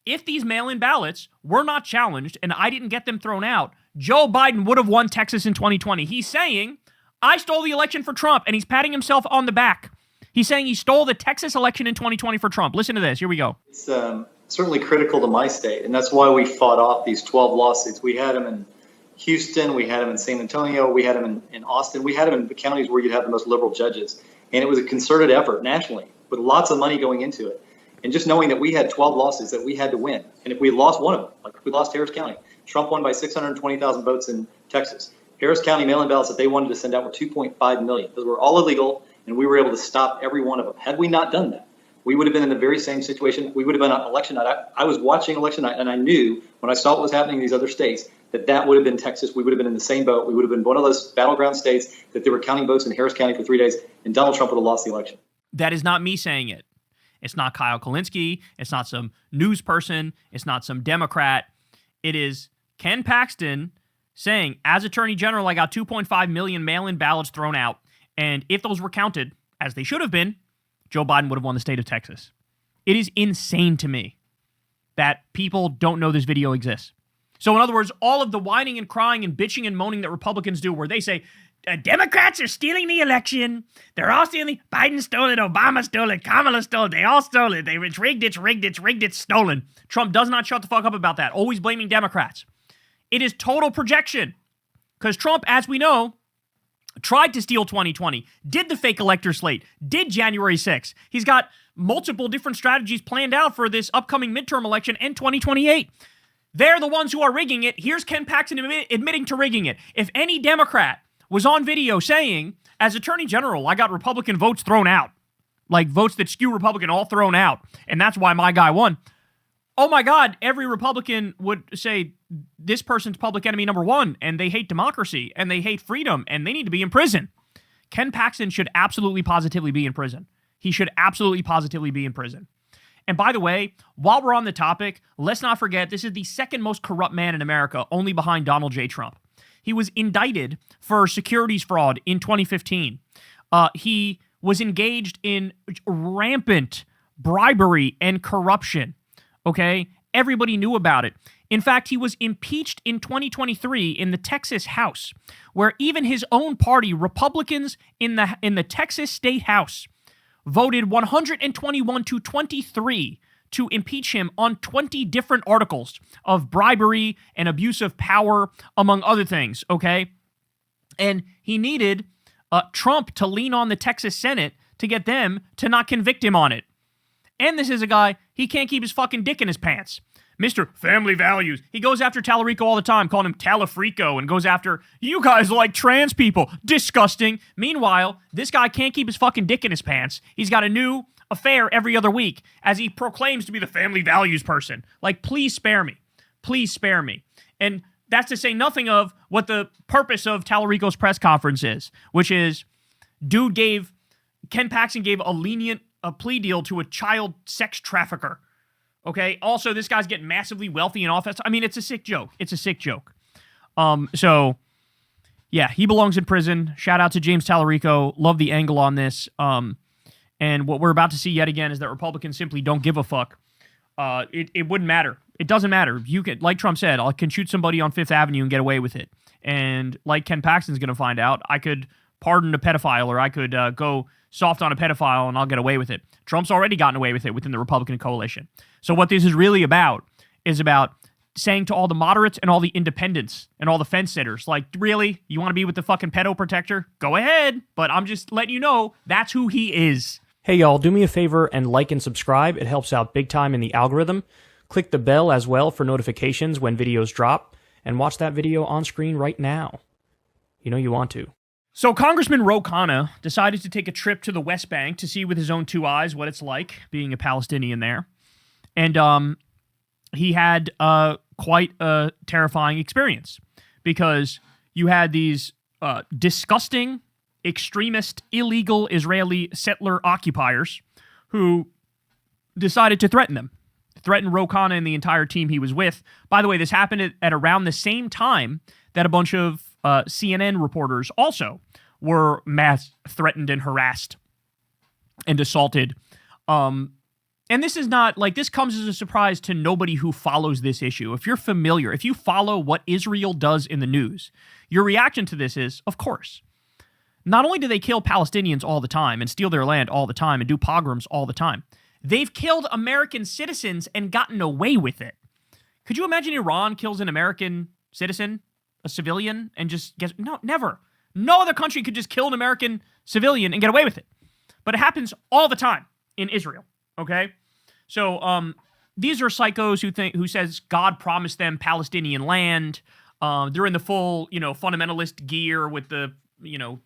if these mail-in ballots were not challenged and I didn't get them thrown out, Joe Biden would have won Texas in 2020. He's saying, I stole the election for Trump, and he's patting himself on the back. He's saying he stole the Texas election in 2020 for Trump. Listen to this. Here we go. It's certainly critical to my state, and that's why we fought off these 12 lawsuits. We had them in Houston, we had them in San Antonio, we had them in Austin, we had them in the counties where you'd have the most liberal judges. And it was a concerted effort nationally with lots of money going into it. And just knowing that we had 12 lawsuits that we had to win. And if we lost one of them, like if we lost Harris County, Trump won by 620,000 votes in Texas. Harris County mail-in ballots that they wanted to send out were 2.5 million. Those were all illegal, and we were able to stop every one of them. Had we not done that, we would have been in the very same situation. We would have been on election night. I was watching election night, and I knew when I saw what was happening in these other states that would have been Texas. We would have been in the same boat. We would have been one of those battleground states that they were counting votes in Harris County for 3 days, and Donald Trump would have lost the election. That is not me saying it. It's not Kyle Kulinski. It's not some news person. It's not some Democrat. It is Ken Paxton saying, as Attorney General, I got 2.5 million mail-in ballots thrown out. And if those were counted, as they should have been, Joe Biden would have won the state of Texas. It is insane to me that people don't know this video exists. So in other words, all of the whining and crying and bitching and moaning that Republicans do where they say, Democrats are stealing the election. They're all stealing. Biden stole it. Obama stole it. Kamala stole it. They all stole it. It's rigged. It's rigged. It's rigged. It's stolen. Trump does not shut the fuck up about that. Always blaming Democrats. It is total projection. Because Trump, as we know, tried to steal 2020, did the fake elector slate, did January 6th. He's got multiple different strategies planned out for this upcoming midterm election and 2028. They're the ones who are rigging it. Here's Ken Paxton admitting to rigging it. If any Democrat was on video saying, as Attorney General, I got Republican votes thrown out, like votes that skew Republican all thrown out, and that's why my guy won. Oh my God, every Republican would say this person's public enemy number one, and they hate democracy, and they hate freedom, and they need to be in prison. Ken Paxton should absolutely positively be in prison. He should absolutely positively be in prison. And by the way, while we're on the topic, let's not forget this is the second most corrupt man in America, only behind Donald J. Trump. He was indicted for securities fraud in 2015. He was engaged in rampant bribery and corruption. Okay? Everybody knew about it. In fact, he was impeached in 2023 in the Texas House, where even his own party, Republicans in the Texas State House, voted 121 to 23 to impeach him on 20 different articles of bribery and abuse of power, among other things, okay? And he needed Trump to lean on the Texas Senate to get them to not convict him on it. And this is a guy, he can't keep his fucking dick in his pants. Mr. Family Values. He goes after Talarico all the time, calling him Talafrico, and goes after, you guys like trans people. Disgusting. Meanwhile, this guy can't keep his fucking dick in his pants. He's got a new affair every other week as he proclaims to be the family values person. Like, please spare me. Please spare me. And that's to say nothing of what the purpose of Talarico's press conference is, which is, Ken Paxton gave a plea deal to a child sex trafficker. Okay. Also, this guy's getting massively wealthy in office. I mean, it's a sick joke. It's a sick joke. So yeah, he belongs in prison. Shout out to James Talarico. Love the angle on this. And what we're about to see yet again is that Republicans simply don't give a fuck. It wouldn't matter. It doesn't matter. You can, like Trump said, I can shoot somebody on Fifth Avenue and get away with it. And like Ken Paxton's going to find out, I could pardon a pedophile, or I could go soft on a pedophile and I'll get away with it. Trump's already gotten away with it within the Republican coalition. So what this is really about is about saying to all the moderates and all the independents and all the fence sitters, like, really? You want to be with the fucking pedo protector? Go ahead. But I'm just letting you know that's who he is. Hey, y'all, do me a favor and like and subscribe. It helps out big time in the algorithm. Click the bell as well for notifications when videos drop, and watch that video on screen right now. You know you want to. So Congressman Khanna decided to take a trip to the West Bank to see with his own two eyes what it's like being a Palestinian there. And he had quite a terrifying experience, because you had these disgusting, extremist, illegal Israeli settler occupiers who decided to threaten them. Threatened Khanna and the entire team he was with. By the way, this happened at around the same time that a bunch of CNN reporters also were mass threatened and harassed. and assaulted. And this is not, like, this comes as a surprise to nobody who follows this issue. If you're familiar, if you follow what Israel does in the news, your reaction to this is, of course. Not only do they kill Palestinians all the time and steal their land all the time and do pogroms all the time, they've killed American citizens and gotten away with it. Could you imagine Iran kills an American citizen, a civilian, and just gets... No, never. No other country could just kill an American civilian and get away with it. But it happens all the time in Israel, okay? So these are psychos who says God promised them Palestinian land. They're in the full, fundamentalist gear with the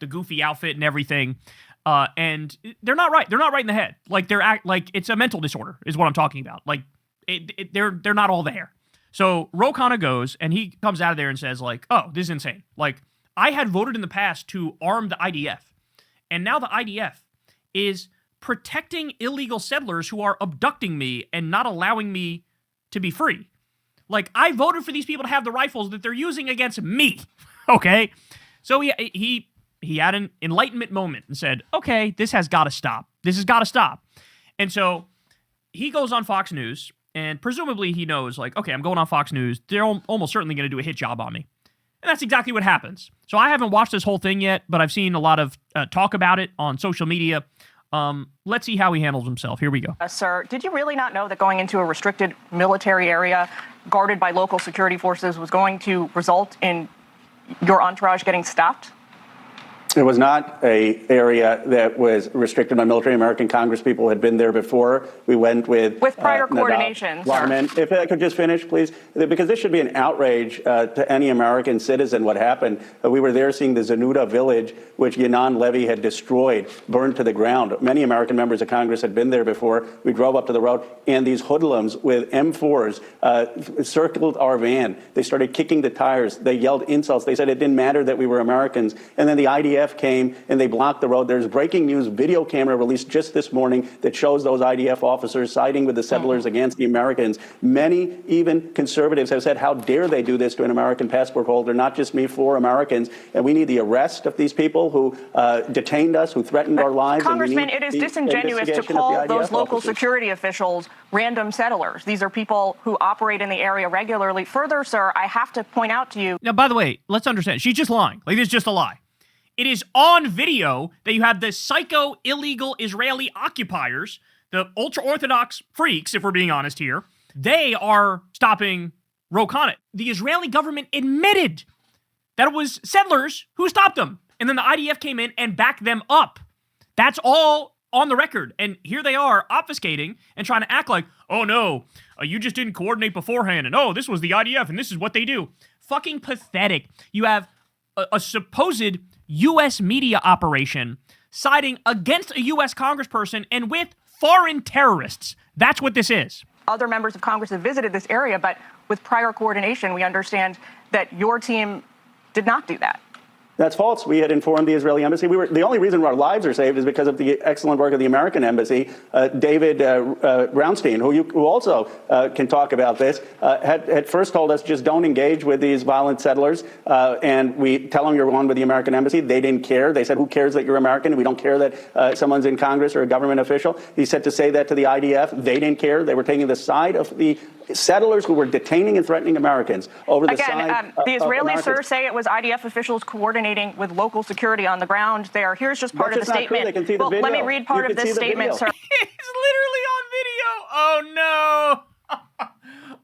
goofy outfit and everything. And they're not right. They're not right in the head. Like it's a mental disorder is what I'm talking about. Like they're not all there. So Ro Khanna goes and he comes out of there and says like, oh, this is insane. Like I had voted in the past to arm the IDF. And now the IDF is protecting illegal settlers who are abducting me and not allowing me to be free. Like, I voted for these people to have the rifles that they're using against me, okay? So he had an enlightenment moment and said, okay, this has got to stop. This has got to stop. And so he goes on Fox News, and presumably he knows, like, okay, I'm going on Fox News. They're almost certainly going to do a hit job on me. And that's exactly what happens. So I haven't watched this whole thing yet, but I've seen a lot of talk about it on social media. Let's see how he handles himself. Here we go. Sir, did you really not know that going into a restricted military area guarded by local security forces was going to result in your entourage getting stopped? It was not an area that was restricted by military. American Congress people had been there before. We went with prior coordination, sir. If I could just finish, please, because this should be an outrage to any American citizen what happened. We were there seeing the Zanuda village, which Yinan Levy had destroyed, burned to the ground. Many American members of Congress had been there before. We drove up to the road, and these hoodlums with M4s circled our van. They started kicking the tires. They yelled insults. They said it didn't matter that we were Americans. And then the IDF came and they blocked the road. There's breaking news video camera released just this morning that shows those IDF officers siding with the settlers against the Americans. Many, even conservatives, have said, how dare they do this to an American passport holder, not just me, 4 Americans. And we need the arrest of these people who detained us, who threatened our lives. Congressman, it is disingenuous to call those local security officials random settlers. These are people who operate in the area regularly. Further, sir, I have to point out to you. Now, by the way, let's understand. She's just lying. Like, it's just a lie. It is on video that you have the psycho, illegal Israeli occupiers, the ultra-Orthodox freaks, if we're being honest here. They are stopping Ro Khanna. The Israeli government admitted that it was settlers who stopped them. And then the IDF came in and backed them up. That's all on the record. And here they are obfuscating and trying to act like, oh no, you just didn't coordinate beforehand. And oh, this was the IDF and this is what they do. Fucking pathetic. You have a supposed U.S. media operation siding against a U.S. congressperson and with foreign terrorists. That's what this is. Other members of Congress have visited this area, but with prior coordination, we understand that your team did not do that. That's false. We had informed the Israeli embassy. The only reason our lives are saved is because of the excellent work of the American embassy. David Brownstein, who also can talk about this, had first told us just don't engage with these violent settlers. And we tell them you're on with the American embassy. They didn't care. They said, who cares that you're American? We don't care that someone's in Congress or a government official. He said to say that to the IDF. They didn't care. They were taking the side of the settlers who were detaining and threatening Americans over the side the Israelis, sir, say it was IDF officials coordinating with local security on the ground there. Here's just part of the statement. They can see the video. Let me read part of this statement, sir. It's literally on video. Oh no.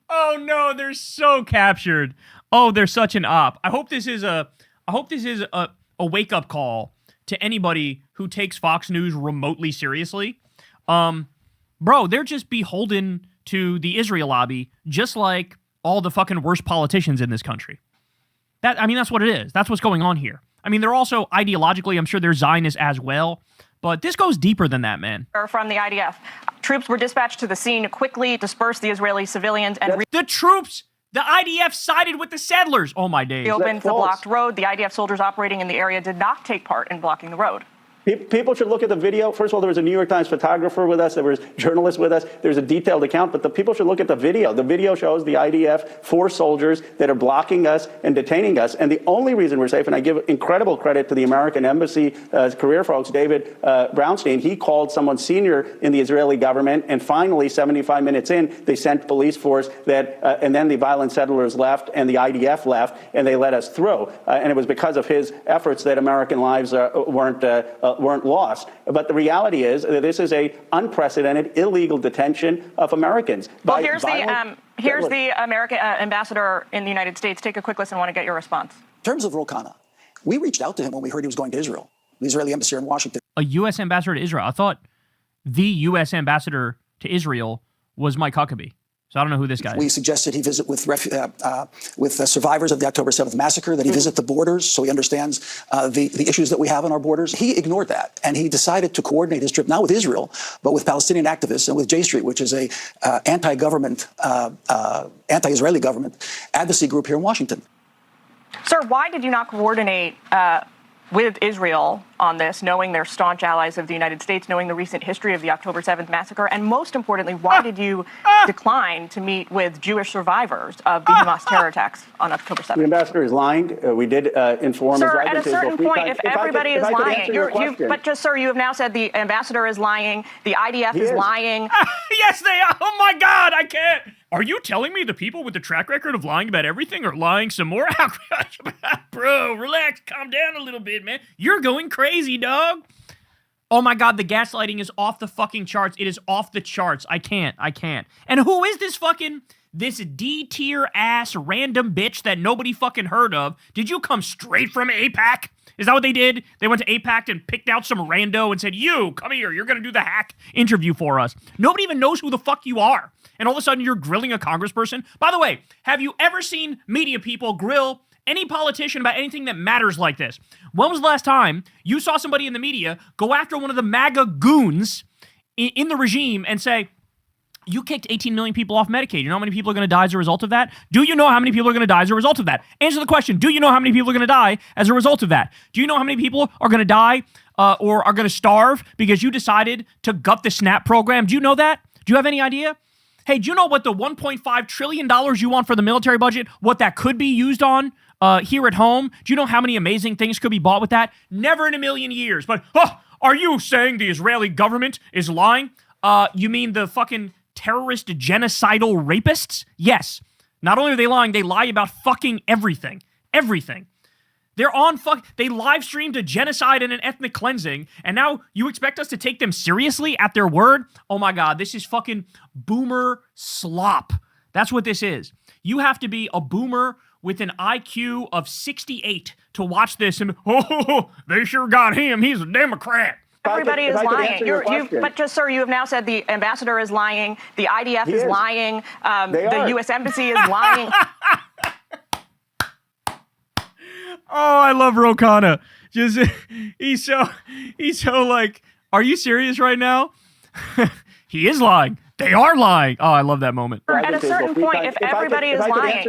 Oh no, they're so captured. Oh, they're such an op. I hope this is a wake-up call to anybody who takes Fox News remotely seriously. Bro, they're just beholden to the Israel lobby, just like all the fucking worst politicians in this country. That's what it is. That's what's going on here. I mean, they're also ideologically, I'm sure they're Zionists as well, but this goes deeper than that, man. From the IDF. Troops were dispatched to the scene to quickly disperse the Israeli civilians and the IDF sided with the settlers. Oh my days. Reopened the blocked road. The IDF soldiers operating in the area did not take part in blocking the road. People should look at the video. First of all, there was a New York Times photographer with us. There was journalists with us. There's a detailed account, but the people should look at the video. The video shows the IDF, 4 soldiers that are blocking us and detaining us. And the only reason we're safe, and I give incredible credit to the American Embassy career folks, David Brownstein, he called someone senior in the Israeli government, and finally, 75 minutes in, they sent police force and then the violent settlers left and the IDF left, and they let us through. And it was because of his efforts that American lives weren't lost. But the reality is that this is a unprecedented, illegal detention of Americans. Well, here's the American ambassador in the United States. Take a quick listen. I want to get your response. In terms of Khanna, we reached out to him when we heard he was going to Israel, the Israeli embassy here in Washington. A U.S. ambassador to Israel. I thought the U.S. ambassador to Israel was Mike Huckabee. So I don't know who this guy is. We suggested he visit with survivors of the October 7th massacre, that he visit the borders so he understands the issues that we have on our borders. He ignored that, and he decided to coordinate his trip not with Israel, but with Palestinian activists and with J Street, which is a anti-Israeli government advocacy group here in Washington. Sir, why did you not coordinate with Israel on this, knowing they're staunch allies of the United States, knowing the recent history of the October 7th massacre, and most importantly, why did you decline to meet with Jewish survivors of the Hamas terror attacks on October 7th? The ambassador is lying. We did inform Sir, his at a certain point, if everybody is lying, you have now said the ambassador is lying, the IDF is lying. Yes, they are. Oh my God, I can't. Are you telling me the people with the track record of lying about everything are lying some more? Bro, relax, calm down a little bit, man. You're going crazy, dog. Oh my God, the gaslighting is off the fucking charts. It is off the charts. I can't. And who is this D-tier ass random bitch that nobody fucking heard of? Did you come straight from AIPAC? Is that what they did? They went to AIPAC and picked out some rando and said, you, come here, you're going to do the hack interview for us. Nobody even knows who the fuck you are. And all of a sudden you're grilling a congressperson? By the way, have you ever seen media people grill any politician about anything that matters like this? When was the last time you saw somebody in the media go after one of the MAGA goons in the regime and say, you kicked 18 million people off Medicaid. You know how many people are going to die as a result of that? Do you know how many people are going to die as a result of that? Answer the question. Do you know how many people are going to die as a result of that? Do you know how many people are going to die or are going to starve because you decided to gut the SNAP program? Do you know that? Do you have any idea? Hey, do you know what the $1.5 trillion you want for the military budget, what that could be used on here at home? Do you know how many amazing things could be bought with that? Never in a million years. But, are you saying the Israeli government is lying? You mean the fucking terrorist genocidal rapists? Yes. Not only are they lying, they lie about fucking everything. Everything. They live streamed a genocide and an ethnic cleansing, and now you expect us to take them seriously at their word? Oh my God, this is fucking boomer slop. That's what this is. You have to be a boomer with an IQ of 68 to watch this and, they sure got him. He's a Democrat. Everybody is lying. Sir, you have now said the ambassador is lying, the IDF is lying, the U.S. Embassy is lying. Oh, I love Khanna. He's so like, are you serious right now? He is lying. They are lying. Oh, I love that moment. At a certain point, if everybody is lying,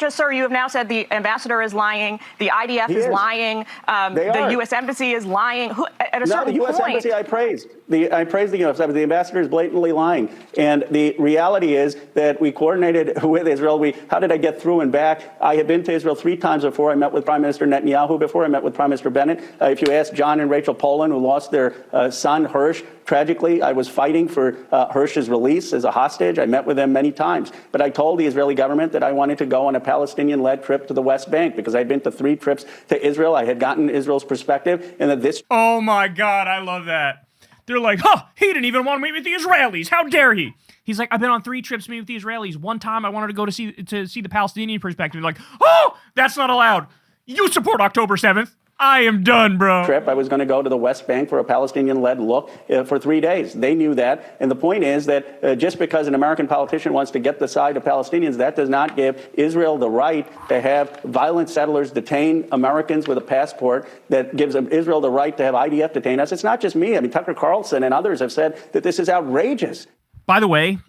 sir, you have now said the ambassador is lying, the IDF is lying, the U.S. Embassy is lying. At a certain point, the U.S. Embassy I praised. I praised the U.S. Embassy. The ambassador is blatantly lying. And the reality is that we coordinated with Israel. How did I get through and back? I have been to Israel 3 times before. I met with Prime Minister Netanyahu before. I met with Prime Minister Bennett. If you ask John and Rachel Poland, who lost their son, Hirsch, tragically, I was fighting for Hirsch's release as a hostage. I met with them many times. But I told the Israeli government that I wanted to go on a Palestinian-led trip to the West Bank because I'd been to 3 trips to Israel. I had gotten Israel's perspective, and that this... Oh, my God, I love that. They're like, he didn't even want to meet with the Israelis. How dare he? He's like, I've been on 3 trips to meet with the Israelis. One time I wanted to go to see the Palestinian perspective. Like, that's not allowed. You support October 7th. I am done, bro. I was going to go to the West Bank for a Palestinian-led look for 3 days. They knew that. And the point is that just because an American politician wants to get the side of Palestinians, that does not give Israel the right to have violent settlers detain Americans with a passport. That gives Israel the right to have IDF detain us. It's not just me. I mean, Tucker Carlson and others have said that this is outrageous. By the way,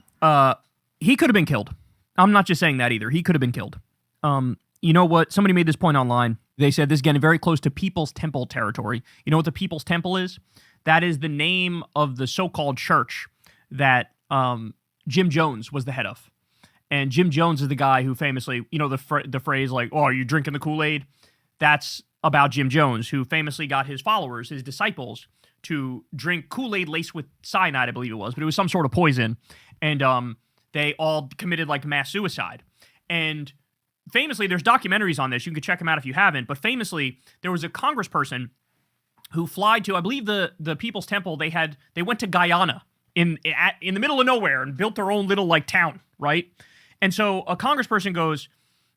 he could have been killed. I'm not just saying that either. He could have been killed. You know what? Somebody made this point online. They said this is getting very close to People's Temple territory. You know what the People's Temple is? That is the name of the so-called church that Jim Jones was the head of. And Jim Jones is the guy who famously, you know, the phrase like, oh, are you drinking the Kool-Aid? That's about Jim Jones, who famously got his followers, his disciples, to drink Kool-Aid laced with cyanide, I believe it was, but it was some sort of poison. And they all committed like mass suicide. And famously, there's documentaries on this. You can check them out if you haven't. But famously, there was a congressperson who flied to, I believe, the People's Temple. They went to Guyana in the middle of nowhere and built their own little like town, right? And so a congressperson goes,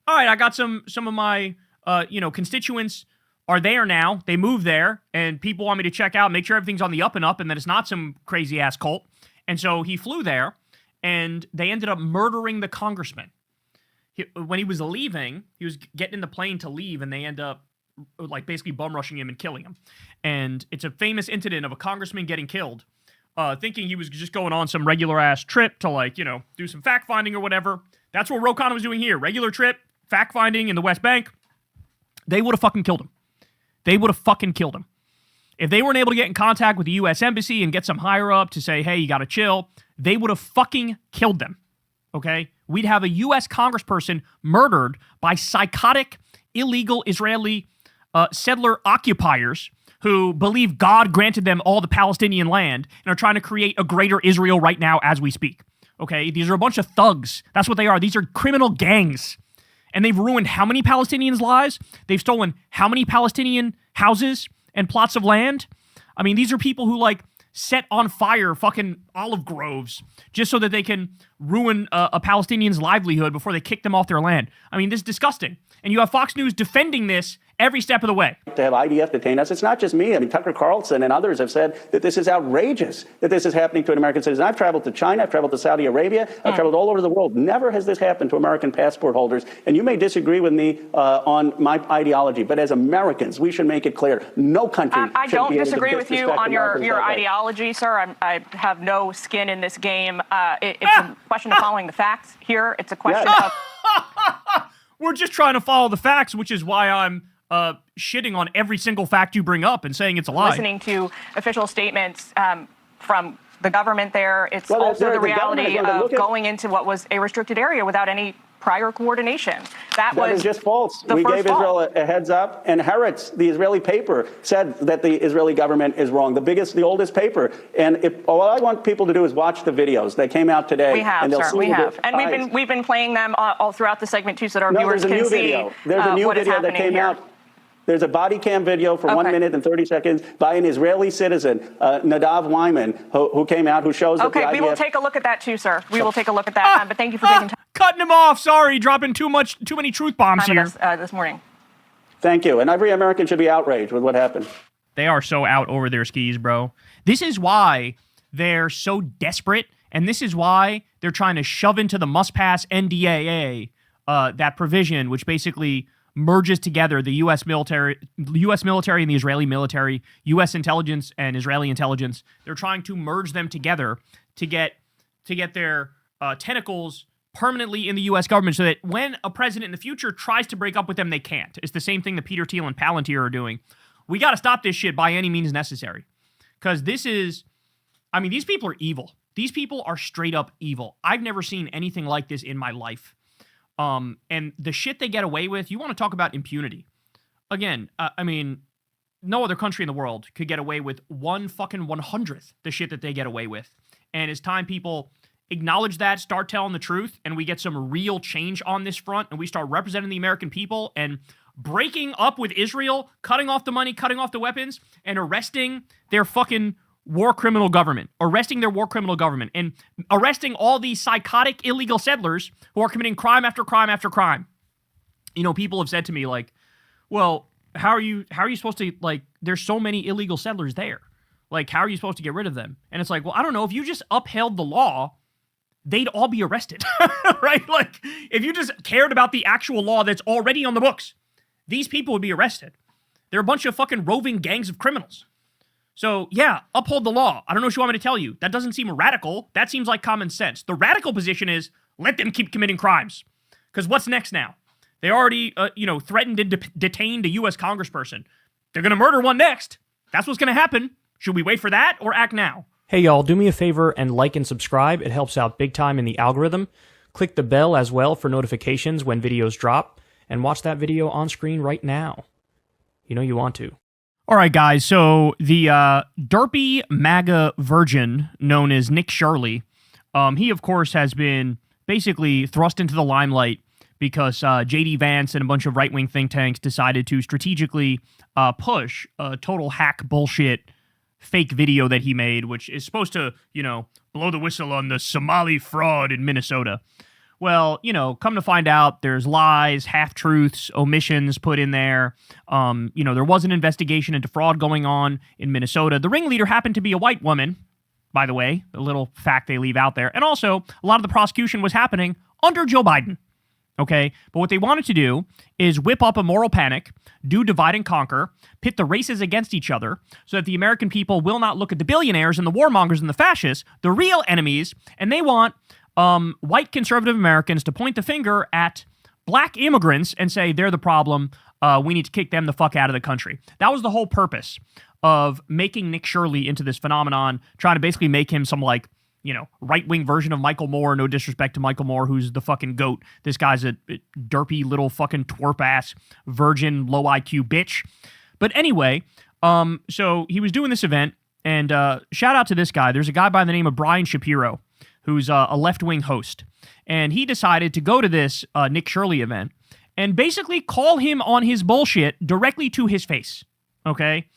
all right, I got some of my constituents are there now. They moved there, and people want me to check out, make sure everything's on the up and up, and that it's not some crazy ass cult. And so he flew there, and they ended up murdering the congressman. When he was leaving, he was getting in the plane to leave, and they end up like basically bum rushing him and killing him. And it's a famous incident of a congressman getting killed, thinking he was just going on some regular ass trip to like, do some fact finding or whatever. That's what Ro Khanna was doing here. Regular trip, fact finding in the West Bank. They would have fucking killed him. They would have fucking killed him. If they weren't able to get in contact with the U.S. Embassy and get some higher up to say, hey, you got to chill, they would have fucking killed them. Okay? We'd have a U.S. congressperson murdered by psychotic, illegal Israeli settler occupiers who believe God granted them all the Palestinian land and are trying to create a greater Israel right now as we speak. Okay? These are a bunch of thugs. That's what they are. These are criminal gangs. And they've ruined how many Palestinians' lives? They've stolen how many Palestinian houses and plots of land? I mean, these are people who, like, set on fire fucking olive groves just so that they can ruin a Palestinian's livelihood before they kick them off their land. I mean, this is disgusting. And you have Fox News defending this every step of the way. To have IDF detain us, it's not just me. I mean, Tucker Carlson and others have said that this is outrageous, that this is happening to an American citizen. I've traveled to China, I've traveled to Saudi Arabia, I've traveled all over the world. Never has this happened to American passport holders. And you may disagree with me on my ideology, but as Americans, we should make it clear, no country I should don't be able to disagree with you on your that way. ideology, sir. I have no skin in this game. It's a question of following the facts here. It's a question of... We're just trying to follow the facts, which is why I'm shitting on every single fact you bring up and saying it's a lie. Listening to official statements from the government there. It's also the reality of going into what was a restricted area without any prior coordination. That was just false. We gave Israel a heads up, and Haaretz, the Israeli paper, said that the Israeli government is wrong. The oldest paper. And all I want people to do is watch the videos. They came out today. We have, sir. We have. And we've been playing them all throughout the segment, too, so that our viewers can see There's a new video that came out. There's a body cam video for 1 minute and 30 seconds by an Israeli citizen, Nadav Wyman, who came out, who shows that the IDF... we will take a look at that too, sir. We will take a look at that. But thank you for taking time. Cutting him off. Sorry, dropping too many truth bombs here. This morning. Thank you. And every American should be outraged with what happened. They are so out over their skis, bro. This is why they're so desperate, and this is why they're trying to shove into the must-pass NDAA that provision, which basically merges together the U.S. military and the Israeli military, U.S. intelligence and Israeli intelligence. They're trying to merge them together to get their tentacles permanently in the U.S. government so that when a president in the future tries to break up with them, they can't. It's the same thing that Peter Thiel and Palantir are doing. We got to stop this shit by any means necessary. Because these people are evil. These people are straight up evil. I've never seen anything like this in my life. And the shit they get away with, you want to talk about impunity. Again, no other country in the world could get away with 1/100th the shit that they get away with. And it's time people acknowledge that, start telling the truth, and we get some real change on this front, and we start representing the American people and breaking up with Israel, cutting off the money, cutting off the weapons, and arresting their fucking war criminal government, and arresting all these psychotic illegal settlers who are committing crime after crime after crime. People have said to me, like, well, how are you supposed to, like, there's so many illegal settlers there. Like, how are you supposed to get rid of them? And it's like, well, I don't know. If you just upheld the law, they'd all be arrested, right? Like, if you just cared about the actual law that's already on the books, these people would be arrested. They're a bunch of fucking roving gangs of criminals. So, yeah, uphold the law. I don't know what you want me to tell you. That doesn't seem radical. That seems like common sense. The radical position is let them keep committing crimes. Because what's next now? They already, threatened and detained a U.S. congressperson. They're going to murder one next. That's what's going to happen. Should we wait for that or act now? Hey y'all, do me a favor and like and subscribe. It helps out big time in the algorithm. Click the bell as well for notifications when videos drop, and watch that video on screen right now. You know you want to. All right, guys, so the Derpy MAGA virgin known as Nick Shirley, he, of course, has been basically thrust into the limelight because J.D. Vance and a bunch of right-wing think tanks decided to strategically push a total hack bullshit fake video that he made, which is supposed to, blow the whistle on the Somali fraud in Minnesota. Well, come to find out, there's lies, half-truths, omissions put in there. There was an investigation into fraud going on in Minnesota. The ringleader happened to be a white woman, by the way, a little fact they leave out there. And also, a lot of the prosecution was happening under Joe Biden. Okay? But what they wanted to do is whip up a moral panic, do divide and conquer, pit the races against each other, so that the American people will not look at the billionaires and the warmongers and the fascists, the real enemies, and they want white conservative Americans to point the finger at black immigrants and say they're the problem. We need to kick them the fuck out of the country. That was the whole purpose of making Nick Shirley into this phenomenon, trying to basically make him some right-wing version of Michael Moore. No disrespect to Michael Moore, who's the fucking goat. This guy's a derpy little fucking twerp-ass virgin low IQ bitch. But anyway, so he was doing this event, and shout out to this guy. There's a guy by the name of Brian Shapiro, who's a left-wing host. And he decided to go to this Nick Shirley event and basically call him on his bullshit directly to his face, okay?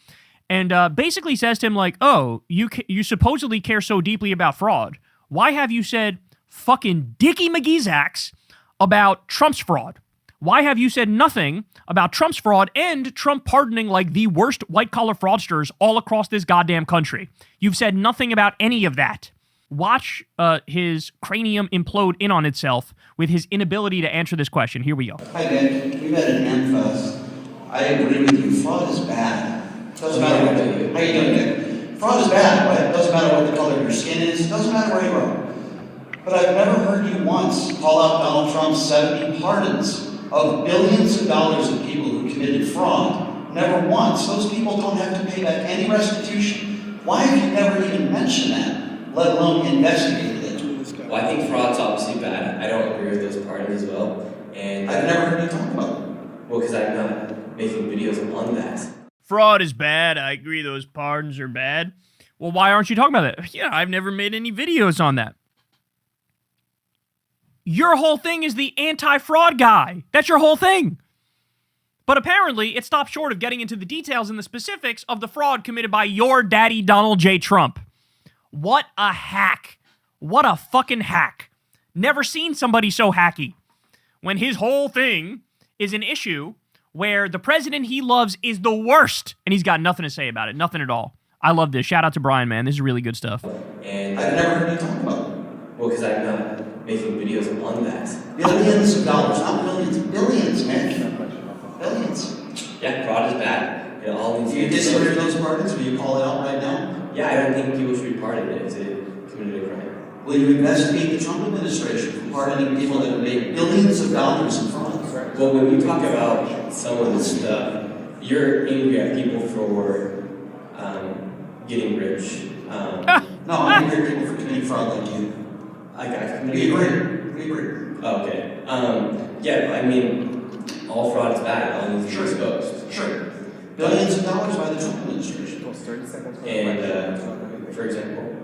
And basically says to him, like, oh, you supposedly care so deeply about fraud. Why have you said fucking Dickie McGeezax about Trump's fraud? Why have you said nothing about Trump's fraud and Trump pardoning like the worst white-collar fraudsters all across this goddamn country? You've said nothing about any of that. Watch his cranium implode in on itself with his inability to answer this question. Here we go. Hi, Nick. We met at AmFest. I agree with you. Fraud is bad. Doesn't matter what they do. How you doing, Nick? Fraud is bad, right? Doesn't matter what the color of your skin is. Doesn't matter where you are. But I've never heard you once call out Donald Trump's 70 pardons of billions of dollars of people who committed fraud. Never once. Those people don't have to pay back any restitution. Why have you never even mentioned that, let alone investigated it? Well, I think fraud's obviously bad. I don't agree with those pardons as well. And I've never heard you talk about them. Well, because I'm not making videos on that. Fraud is bad. I agree those pardons are bad. Well, why aren't you talking about it? Yeah, I've never made any videos on that. Your whole thing is the anti-fraud guy. That's your whole thing. But apparently, it stopped short of getting into the details and the specifics of the fraud committed by your daddy, Donald J. Trump. What a hack. What a fucking hack. Never seen somebody so hacky. When his whole thing is an issue where the president he loves is the worst, and he's got nothing to say about it. Nothing at all. I love this. Shout out to Brian, man. This is really good stuff. And I've never heard you talk about them. Well, because I'm not making videos on that. Billions of dollars, not millions. Billions, man. Billions. Yeah, fraud is bad. It all needs Do you disagree with those pardons? Will you call it out right now? Yeah, I don't think people should be pardoned if they committed a crime. Will you investigate the Trump administration for pardoning people that have made billions of dollars in fraud? Well, when you talk about someone's stuff, you're angry at people for getting rich. No, I'm angry at people for committing fraud like you. We agree. Okay. Yeah, I mean, all fraud is bad. All needs to be exposed. Sure. Billions of dollars by the Trump administration. And, for example?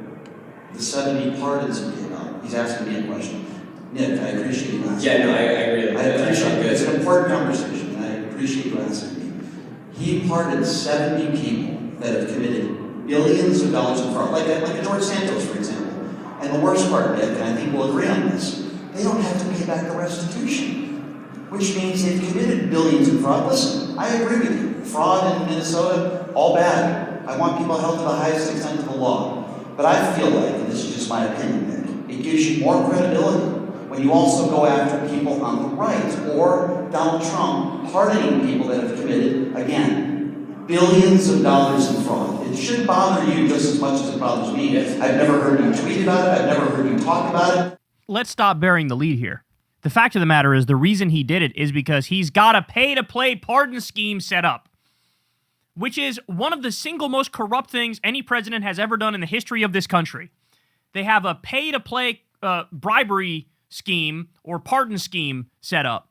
The 70 pardons he gave out. He's asking me a question. Nick, I appreciate you asking. Yeah, no, I agree. I appreciate it. It's an important conversation, and I appreciate you asking me. He pardoned 70 people that have committed billions of dollars in fraud, like a George Santos, for example. And the worst part, Nick, and I think we'll agree on this, they don't have to pay back the restitution, which means they've committed billions in fraud. Listen, I agree with you. Fraud in Minnesota, all bad. I want people held to the highest extent of the law. But I feel like, and this is just my opinion, Nick, it gives you more credibility when you also go after people on the right, or Donald Trump pardoning people that have committed, again, billions of dollars in fraud. It should bother you just as much as it bothers me. I've never heard you tweet about it. I've never heard you talk about it. Let's stop burying the lead here. The fact of the matter is the reason he did it is because he's got a pay-to-play pardon scheme set up, which is one of the single most corrupt things any president has ever done in the history of this country. They have a pay-to-play bribery scheme or pardon scheme set up.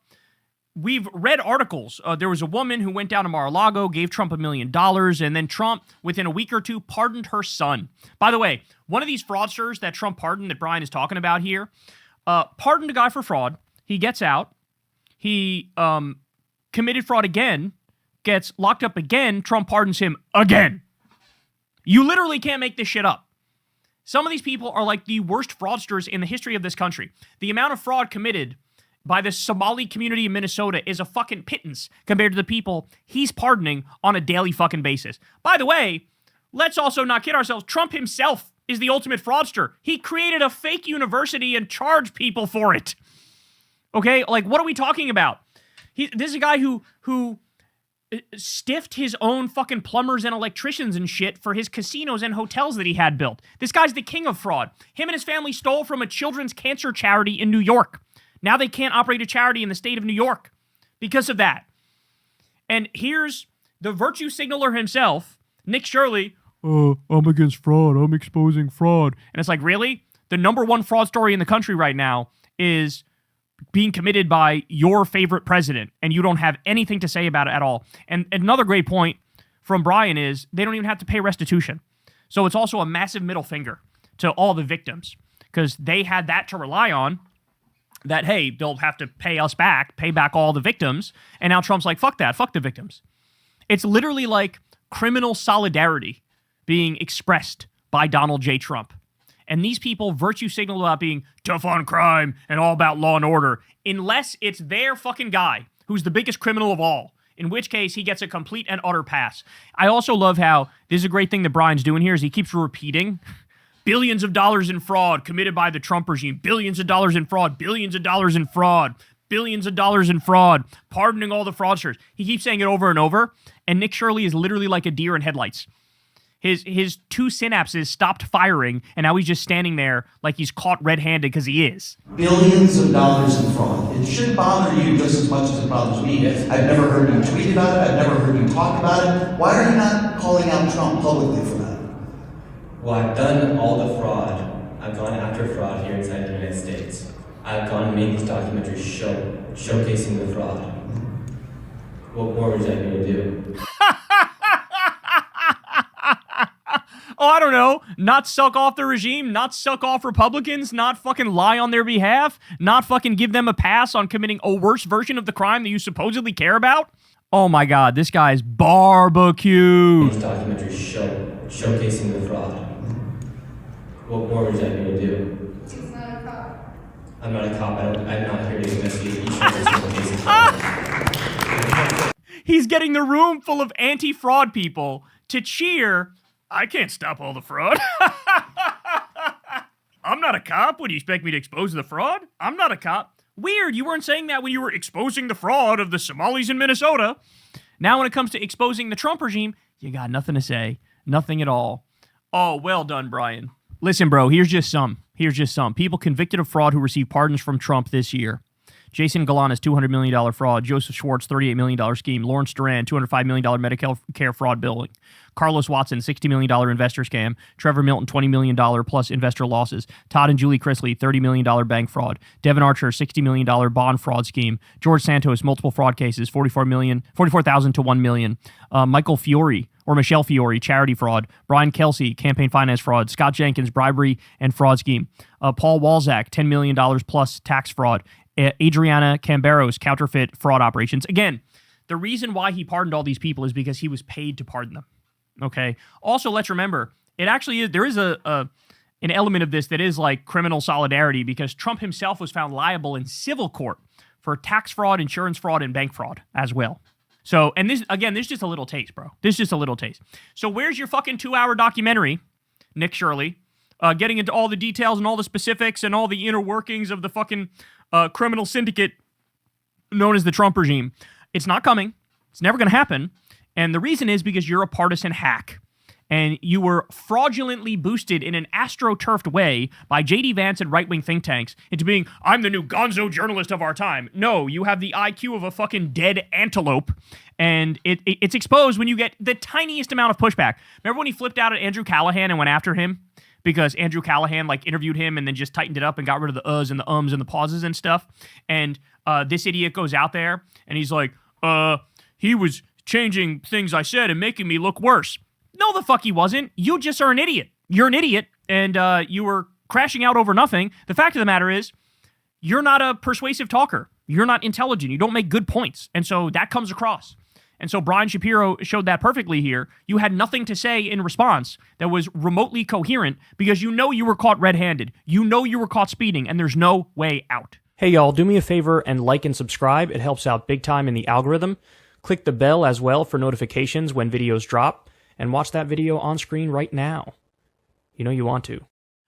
We've read articles. There was a woman who went down to Mar-a-Lago, gave Trump $1 million, and then Trump, within a week or two, pardoned her son. By the way, one of these fraudsters that Trump pardoned that Brian is talking about here, pardoned a guy for fraud. He gets out. He committed fraud again, gets locked up again. Trump pardons him again. You literally can't make this shit up. Some of these people are like the worst fraudsters in the history of this country. The amount of fraud committed by the Somali community in Minnesota is a fucking pittance compared to the people he's pardoning on a daily fucking basis. By the way, let's also not kid ourselves. Trump himself is the ultimate fraudster. He created a fake university and charged people for it. Okay, like what are we talking about? This is a guy who stiffed his own fucking plumbers and electricians and shit for his casinos and hotels that he had built. This guy's the king of fraud. Him and his family stole from a children's cancer charity in New York. Now they can't operate a charity in the state of New York because of that. And here's the virtue signaler himself, Nick Shirley. I'm against fraud. I'm exposing fraud. And it's like, really? The number one fraud story in the country right now is being committed by your favorite president, and you don't have anything to say about it at all. And another great point from Brian is they don't even have to pay restitution. So it's also a massive middle finger to all the victims because they had that to rely on. That, hey, they'll have to pay us back, pay back all the victims. And now Trump's like, fuck that, fuck the victims. It's literally like criminal solidarity being expressed by Donald J. Trump. And these people virtue signal about being tough on crime and all about law and order, unless it's their fucking guy who's the biggest criminal of all, in which case he gets a complete and utter pass. I also love how, this is a great thing that Brian's doing here, is he keeps repeating billions of dollars in fraud committed by the Trump regime. Billions of dollars in fraud. Billions of dollars in fraud. Billions of dollars in fraud. Pardoning all the fraudsters. He keeps saying it over and over. And Nick Shirley is literally like a deer in headlights. His two synapses stopped firing, and now he's just standing there like he's caught red-handed because he is. Billions of dollars in fraud. It should bother you just as much as it bothers me. I've never heard you tweet about it. I've never heard you talk about it. Why are you not calling out Trump publicly for that? Well, I've done all the fraud. I've gone after fraud here inside the United States. I've gone and made these documentaries showcasing the fraud. What more would you like me to do? Oh, I don't know. Not suck off the regime, not suck off Republicans, not fucking lie on their behalf, not fucking give them a pass on committing a worse version of the crime that you supposedly care about? Oh my God, this guy's barbecue. These documentaries showcasing the fraud. What more would you like me to do? He's not a cop. I'm not a cop. I'm not here to investigate each and every single case of fraud. He's getting the room full of anti-fraud people to cheer. I can't stop all the fraud. I'm not a cop. What, do you expect me to expose the fraud? I'm not a cop. Weird, you weren't saying that when you were exposing the fraud of the Somalis in Minnesota. Now when it comes to exposing the Trump regime, you got nothing to say. Nothing at all. Oh, well done, Brian. Listen, bro, here's just some. People convicted of fraud who received pardons from Trump this year. Jason Galana's $200 million fraud. Joseph Schwartz, $38 million scheme. Lawrence Duran, $205 million Medicare fraud billing. Carlos Watson, $60 million investor scam. Trevor Milton, $20 million plus investor losses. Todd and Julie Chrisley, $30 million bank fraud. Devin Archer, $60 million bond fraud scheme. George Santos, multiple fraud cases, $44,000 to $1 million. Michael Fiore, or Michelle Fiore, charity fraud. Brian Kelsey, campaign finance fraud. Scott Jenkins, bribery and fraud scheme. Paul Walzak, $10 million plus tax fraud. Adriana Camberos, counterfeit fraud operations. Again, the reason why he pardoned all these people is because he was paid to pardon them. Okay. Also, let's remember, it actually is, there is an element of this that is like criminal solidarity because Trump himself was found liable in civil court for tax fraud, insurance fraud, and bank fraud as well. So, and this, again, this is just a little taste, bro. This is just a little taste. So where's your fucking 2-hour documentary, Nick Shirley, getting into all the details and all the specifics and all the inner workings of the fucking criminal syndicate known as the Trump regime? It's not coming. It's never going to happen. And the reason is because you're a partisan hack. and you were fraudulently boosted in an astroturfed way by J.D. Vance and right-wing think tanks into being, I'm the new gonzo journalist of our time. No, you have the IQ of a fucking dead antelope, and it's exposed when you get the tiniest amount of pushback. Remember when he flipped out at Andrew Callahan and went after him? Because Andrew Callahan, like, interviewed him and then just tightened it up and got rid of the uhs and the ums and the pauses and stuff. And this idiot goes out there and he's like, he was changing things I said and making me look worse. No, the fuck he wasn't. You just are an idiot. You're an idiot, and you were crashing out over nothing. The fact of the matter is, you're not a persuasive talker. You're not intelligent. You don't make good points. And so that comes across. And so Brian Shapiro showed that perfectly here. You had nothing to say in response that was remotely coherent because you know you were caught red-handed. You know you were caught speeding, and there's no way out. Hey y'all, do me a favor and like and subscribe. It helps out big time in the algorithm. Click the bell as well for notifications when videos drop, and watch that video on screen right now. You know you want to.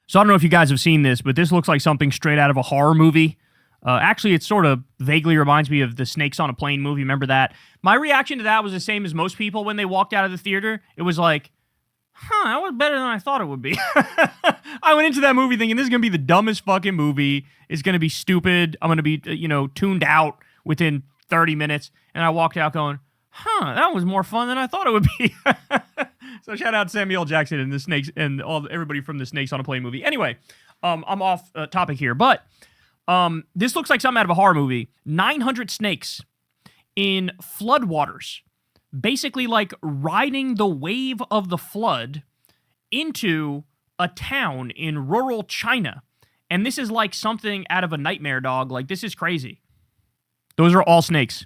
So I don't know if you guys have seen this, but this looks like something straight out of a horror movie. Actually, it sort of vaguely reminds me of the Snakes on a Plane movie. Remember that? My reaction to that was the same as most people when they walked out of the theater. It was like, that was better than I thought it would be. I went into that movie thinking this is going to be the dumbest fucking movie. It's going to be stupid. I'm going to be, tuned out within 30 minutes. And I walked out going, that was more fun than I thought it would be. So shout out Samuel Jackson and the Snakes and everybody from the Snakes on a Plane movie. Anyway, I'm off topic here, but this looks like something out of a horror movie. 900 snakes in floodwaters, basically like riding the wave of the flood into a town in rural China. And this is like something out of a nightmare, dog. Like, this is crazy. Those are all snakes.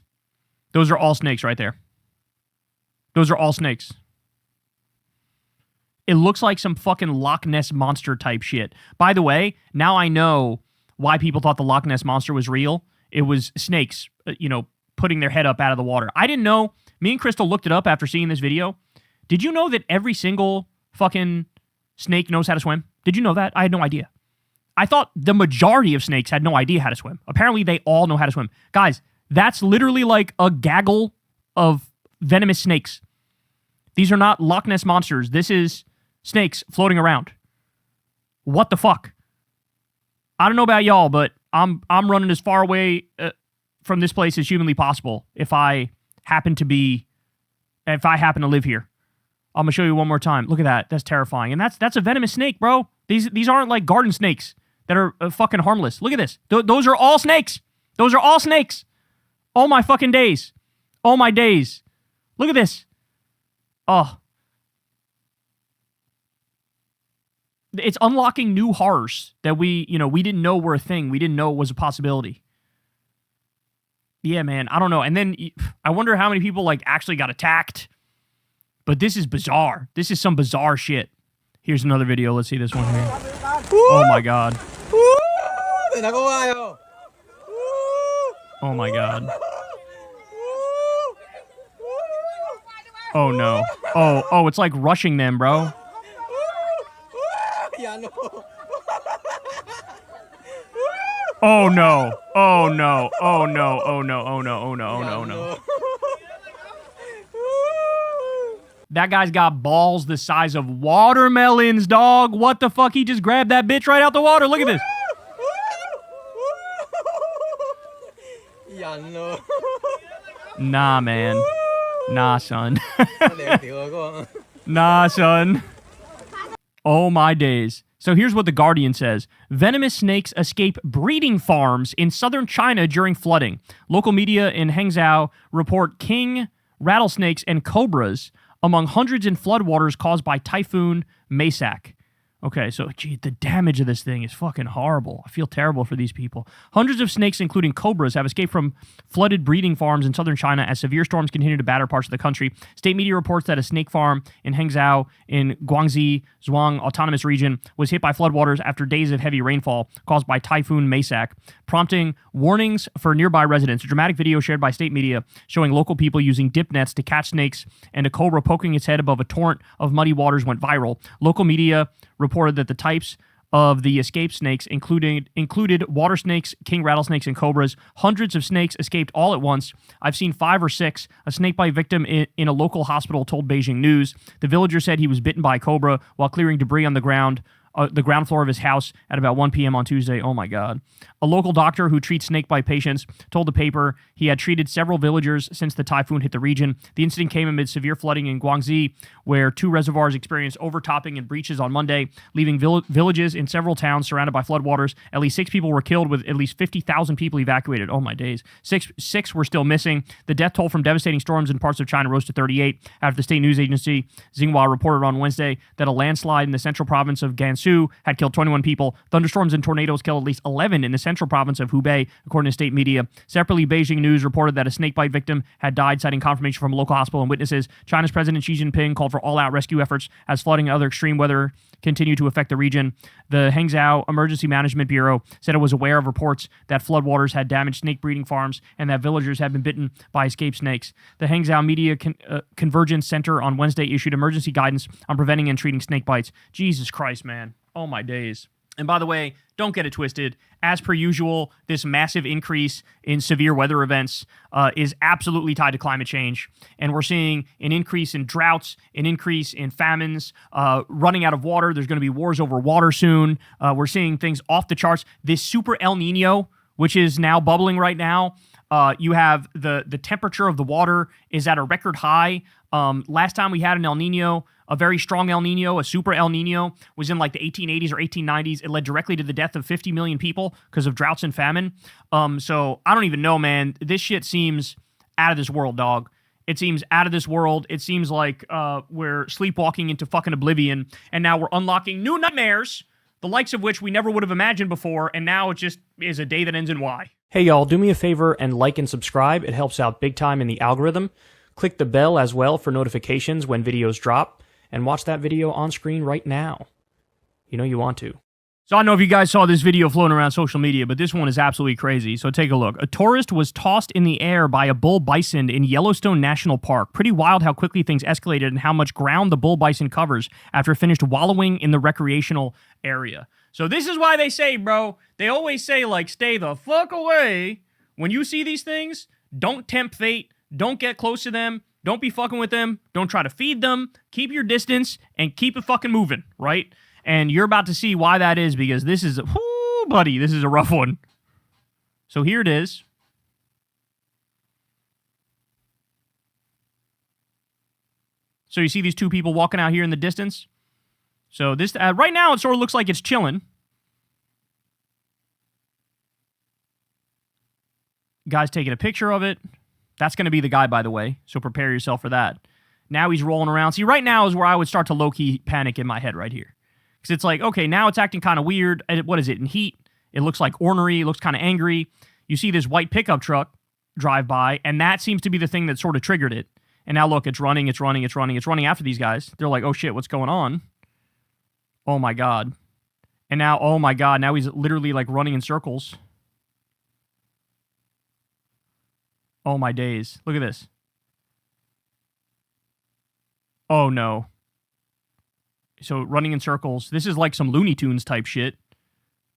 Those are all snakes right there. Those are all snakes. It looks like some fucking Loch Ness Monster type shit. By the way, now I know why people thought the Loch Ness Monster was real. It was snakes, putting their head up out of the water. I didn't know. Me and Crystal looked it up after seeing this video. Did you know that every single fucking snake knows how to swim? Did you know that? I had no idea. I thought the majority of snakes had no idea how to swim. Apparently, they all know how to swim. Guys, that's literally like a gaggle of venomous snakes. These are not Loch Ness monsters. This is snakes floating around. What the fuck? I don't know about y'all, but I'm running as far away from this place as humanly possible if I happen to live here. I'm gonna show you one more time. Look at that. That's terrifying. And that's a venomous snake, bro. These aren't like garden snakes that are fucking harmless. Look at this. Those are all snakes. Those are all snakes. Oh my fucking days. Oh my days. Look at this. Oh. It's unlocking new horrors that we didn't know were a thing. We didn't know was a possibility. Yeah, man. I don't know. And then I wonder how many people actually got attacked. But this is bizarre. This is some bizarre shit. Here's another video. Let's see this one here. Oh my god. Oh my god. Oh no. Oh, it's like rushing them, bro. Oh no. Oh no. Oh no. Oh no. Oh no. Oh no. Oh no. Oh no. That guy's got balls the size of watermelons, dog. What the fuck? He just grabbed that bitch right out the water. Look at this. Nah, man. Nah, son. Nah, son. Oh, my days. So here's what The Guardian says. Venomous snakes escape breeding farms in southern China during flooding. Local media in Hangzhou report king rattlesnakes and cobras among hundreds in floodwaters caused by Typhoon Maysak. Okay, so, gee, the damage of this thing is fucking horrible. I feel terrible for these people. Hundreds of snakes, including cobras, have escaped from flooded breeding farms in southern China as severe storms continue to batter parts of the country. State media reports that a snake farm in Hangzhou in Guangxi Zhuang Autonomous Region was hit by floodwaters after days of heavy rainfall caused by Typhoon Maysak, prompting warnings for nearby residents. A dramatic video shared by state media showing local people using dip nets to catch snakes and a cobra poking its head above a torrent of muddy waters went viral. Local media reported that the types of the escaped snakes included water snakes, king rattlesnakes, and cobras. Hundreds of snakes escaped all at once. I've seen 5 or 6. A snakebite victim in a local hospital told Beijing News. The villager said he was bitten by a cobra while clearing debris on the ground floor of his house at about 1 p.m. on Tuesday. Oh my God. A local doctor who treats snakebite patients told the paper he had treated several villagers since the typhoon hit the region. The incident came amid severe flooding in Guangxi, where 2 reservoirs experienced overtopping and breaches on Monday, leaving villages in several towns surrounded by floodwaters. At least 6 people were killed, with at least 50,000 people evacuated. Oh my days. Six were still missing. The death toll from devastating storms in parts of China rose to 38 after the state news agency Xinhua reported on Wednesday that a landslide in the central province of Gansu had killed 21 people. Thunderstorms and tornadoes killed at least 11 in the central province of Hubei, according to state media. Separately, Beijing News reported that a snakebite victim had died, citing confirmation from a local hospital and witnesses. China's President Xi Jinping called for all-out rescue efforts as flooding and other extreme weather continue to affect the region. The Hangzhou Emergency Management Bureau said it was aware of reports that floodwaters had damaged snake breeding farms and that villagers had been bitten by escaped snakes. The Hangzhou Media Convergence Center on Wednesday issued emergency guidance on preventing and treating snake bites. Jesus Christ, man. Oh my days. And by the way, don't get it twisted. As per usual, this massive increase in severe weather events is absolutely tied to climate change. And we're seeing an increase in droughts, an increase in famines, running out of water. There's going to be wars over water soon. We're seeing things off the charts. This super El Nino, which is now bubbling right now, you have the temperature of the water is at a record high. Last time we had an El Nino, a very strong El Nino, a super El Nino, was in like the 1880s or 1890s. It led directly to the death of 50 million people because of droughts and famine. So I don't even know, man. This shit seems out of this world, dog. It seems out of this world. It seems like we're sleepwalking into fucking oblivion, and now we're unlocking new nightmares, the likes of which we never would have imagined before, and now it just is a day that ends in Y. Hey y'all, do me a favor and like and subscribe. It helps out big time in the algorithm. Click the bell as well for notifications when videos drop, and watch that video on screen right now. You know you want to. So I don't know if you guys saw this video floating around social media, but this one is absolutely crazy. So take a look. A tourist was tossed in the air by a bull bison in Yellowstone National Park. Pretty wild how quickly things escalated and how much ground the bull bison covers after it finished wallowing in the recreational area. So this is why they say, bro, they always say, like, stay the fuck away. When you see these things, don't tempt fate. Don't get close to them. Don't be fucking with them. Don't try to feed them. Keep your distance and keep it fucking moving, right? And you're about to see why that is, because this is, whoo, buddy, this is a rough one. So here it is. So you see these 2 people walking out here in the distance? So this, right now, it sort of looks like it's chilling. Guy's taking a picture of it. That's going to be the guy, by the way, so prepare yourself for that. Now he's rolling around. See, right now is where I would start to low-key panic in my head right here. Because it's like, okay, now it's acting kind of weird. What is it, in heat? It looks like ornery. It looks kind of angry. You see this white pickup truck drive by, and that seems to be the thing that sort of triggered it. And now look, it's running after these guys. They're like, oh shit, what's going on? Oh my God. And now, oh my God, now he's literally like running in circles. Oh my days. Look at this. Oh no. So running in circles. This is like some Looney Tunes type shit.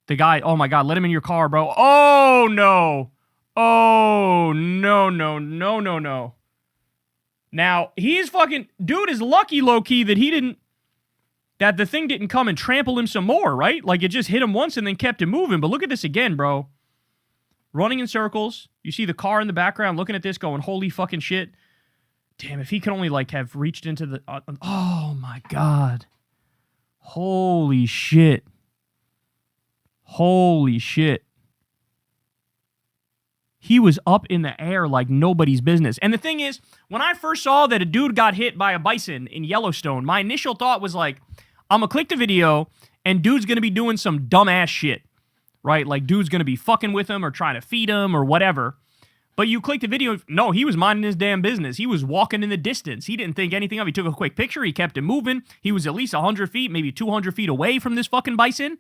The guy, oh my God, let him in your car, bro. Oh no. Oh no, no, no, no, no. Now, he's fucking, dude is lucky low-key that the thing didn't come and trample him some more, right? Like it just hit him once and then kept him moving. But look at this again, bro. Running in circles. You see the car in the background looking at this going, holy fucking shit. Damn, if he could only like have reached into the... oh my God. Holy shit. Holy shit. He was up in the air like nobody's business. And the thing is, when I first saw that a dude got hit by a bison in Yellowstone, my initial thought was like, I'm gonna click the video and dude's gonna be doing some dumbass shit. Right? Like, dude's going to be fucking with him or trying to feed him or whatever. But you click the video. No, he was minding his damn business. He was walking in the distance. He didn't think anything of it. He took a quick picture. He kept it moving. He was at least 100 feet, maybe 200 feet away from this fucking bison.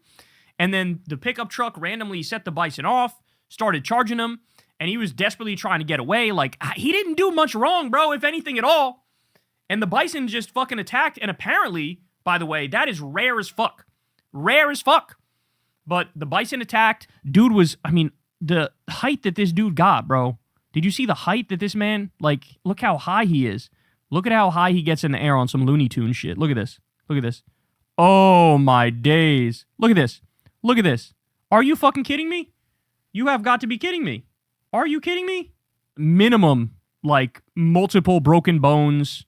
And then the pickup truck randomly set the bison off, started charging him, and he was desperately trying to get away. Like, he didn't do much wrong, bro, if anything at all. And the bison just fucking attacked. And apparently, by the way, that is rare as fuck. Rare as fuck. But the bison attacked. Dude was, I mean, the height that this dude got, bro. Did you see the height that this man, like, look how high he is. Look at how high he gets in the air on some Looney Tunes shit. Look at this. Look at this. Oh, my days. Look at this. Look at this. Are you fucking kidding me? You have got to be kidding me. Are you kidding me? Minimum, like, multiple broken bones,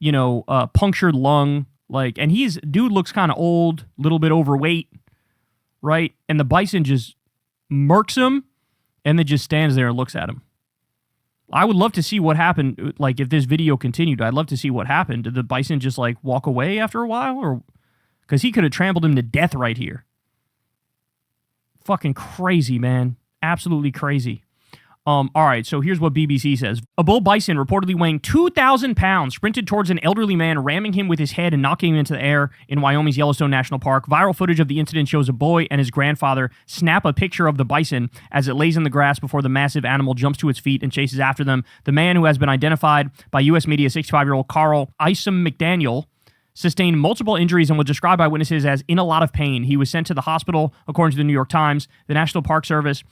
you know, punctured lung. Like, and dude looks kind of old, little bit overweight, right? And the bison just murks him and then just stands there and looks at him. I would love to see what happened, like, if this video continued. I'd love to see what happened. Did the bison just, like, walk away after a while? Or because he could have trampled him to death right here. Fucking crazy, man. Absolutely crazy. All right, so here's what BBC says. A bull bison reportedly weighing 2,000 pounds sprinted towards an elderly man, ramming him with his head and knocking him into the air in Wyoming's Yellowstone National Park. Viral footage of the incident shows a boy and his grandfather snap a picture of the bison as it lays in the grass before the massive animal jumps to its feet and chases after them. The man, who has been identified by U.S. media, 65-year-old Carl Isom McDaniel, sustained multiple injuries and was described by witnesses as in a lot of pain. He was sent to the hospital, according to the New York Times. The National Park Service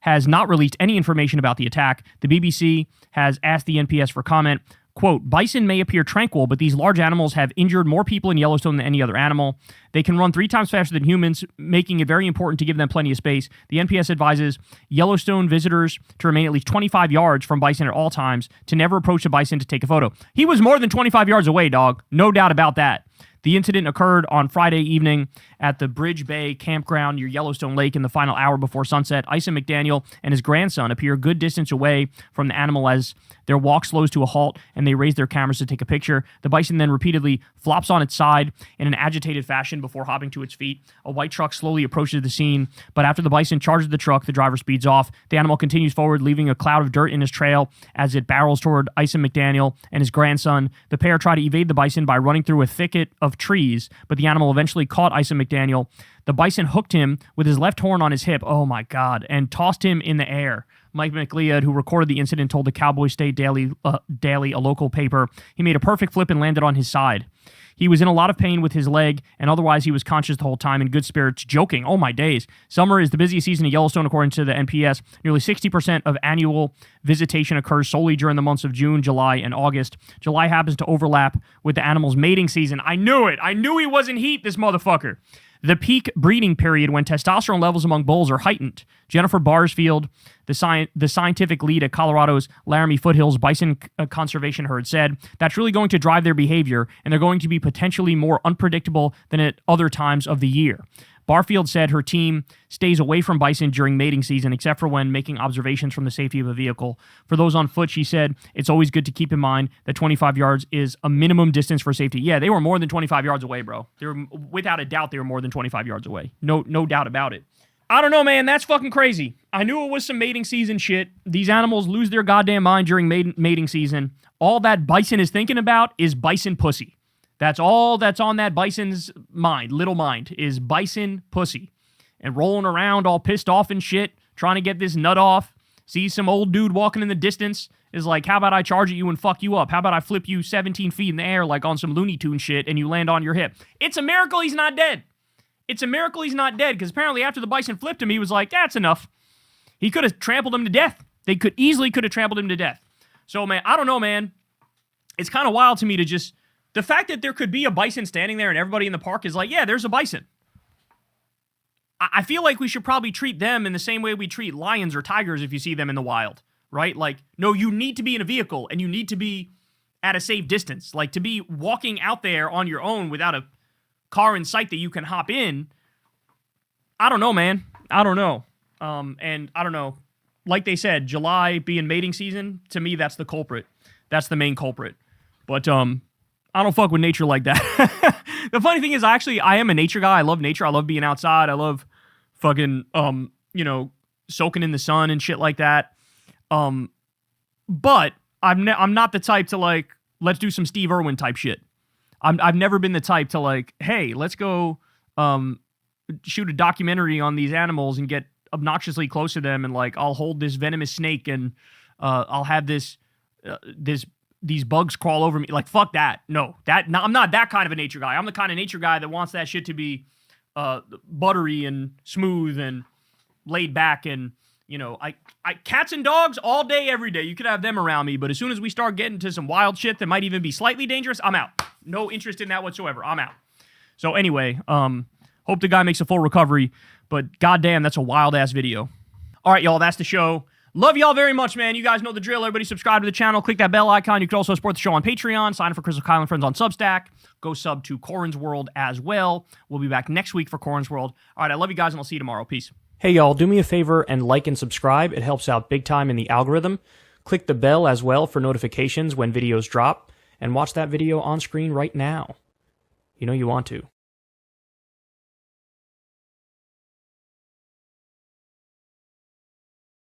has not released any information about the attack. The BBC has asked the NPS for comment. Quote, bison may appear tranquil, but these large animals have injured more people in Yellowstone than any other animal. They can run 3 times faster than humans, making it very important to give them plenty of space. The NPS advises Yellowstone visitors to remain at least 25 yards from bison at all times, to never approach a bison to take a photo. He was more than 25 yards away, dog. No doubt about that. The incident occurred on Friday evening at the Bridge Bay campground near Yellowstone Lake in the final hour before sunset. Isom McDaniel and his grandson appear a good distance away from the animal as their walk slows to a halt and they raise their cameras to take a picture. The bison then repeatedly flops on its side in an agitated fashion before hopping to its feet. A white truck slowly approaches the scene, but after the bison charges the truck, the driver speeds off. The animal continues forward, leaving a cloud of dirt in his trail as it barrels toward Isom McDaniel and his grandson. The pair try to evade the bison by running through a thicket of trees, but the animal eventually caught Isom McDaniel. The bison hooked him with his left horn on his hip, oh my God, and tossed him in the air. Mike McLeod, who recorded the incident, told the Cowboy State Daily, a local paper, he made a perfect flip and landed on his side. He was in a lot of pain with his leg, and otherwise he was conscious the whole time, in good spirits, joking. Oh my days. Summer is the busiest season in Yellowstone, according to the NPS. Nearly 60% of annual visitation occurs solely during the months of June, July, and August. July happens to overlap with the animal's mating season. I knew it. I knew he wasn't heat, this motherfucker. The peak breeding period when testosterone levels among bulls are heightened. Jennifer Barsfield, the scientific lead at Colorado's Laramie Foothills Bison Conservation Herd, said that's really going to drive their behavior, and they're going to be potentially more unpredictable than at other times of the year. Barfield said her team stays away from bison during mating season, except for when making observations from the safety of a vehicle. For those on foot, she said, it's always good to keep in mind that 25 yards is a minimum distance for safety. Yeah, they were more than 25 yards away, bro. They were, without a doubt, they were more than 25 yards away. No doubt about it. I don't know, man. That's fucking crazy. I knew it was some mating season shit. These animals lose their goddamn mind during mating season. All that bison is thinking about is bison pussy. That's all that's on that bison's mind, little mind, is bison pussy. And rolling around all pissed off and shit, trying to get this nut off. Sees some old dude walking in the distance, is like, how about I charge at you and fuck you up? How about I flip you 17 feet in the air like on some Looney Tunes shit and you land on your hip? It's a miracle he's not dead. It's a miracle he's not dead, because apparently after the bison flipped him, he was like, that's enough. He could have trampled him to death. They could have trampled him to death. So, man, I don't know, man. It's kind of wild to me to just... The fact that there could be a bison standing there and everybody in the park is like, yeah, there's a bison. I feel like we should probably treat them in the same way we treat lions or tigers if you see them in the wild, right? Like, no, you need to be in a vehicle and you need to be at a safe distance. Like, to be walking out there on your own without a car in sight that you can hop in, I don't know, man. I don't know. And I don't know. Like they said, July being mating season, to me, that's the culprit. That's the main culprit. But, I don't fuck with nature like that. The funny thing is, I am a nature guy. I love nature. I love being outside. I love fucking, soaking in the sun and shit like that. But I'm not the type to, like, let's do some Steve Irwin type shit. I've never been the type to, like, hey, let's go shoot a documentary on these animals and get obnoxiously close to them, and, like, I'll hold this venomous snake and I'll have these bugs crawl over me. Like, fuck that. No, I'm not that kind of a nature guy. I'm the kind of nature guy that wants that shit to be buttery and smooth and laid back, and you know, I cats and dogs all day, every day. You could have them around me, but as soon as we start getting to some wild shit that might even be slightly dangerous, I'm out. No interest in that whatsoever. I'm out. So anyway, hope the guy makes a full recovery, but goddamn, that's a wild ass video. All right, y'all, that's the show. Love y'all very much, man. You guys know the drill. Everybody subscribe to the channel. Click that bell icon. You can also support the show on Patreon. Sign up for Crystal Kyle and Friends on Substack. Go sub to Corin's World as well. We'll be back next week for Corin's World. All right, I love you guys, and I'll see you tomorrow. Peace. Hey y'all, do me a favor and like and subscribe. It helps out big time in the algorithm. Click the bell as well for notifications when videos drop, and watch that video on screen right now. You know you want to.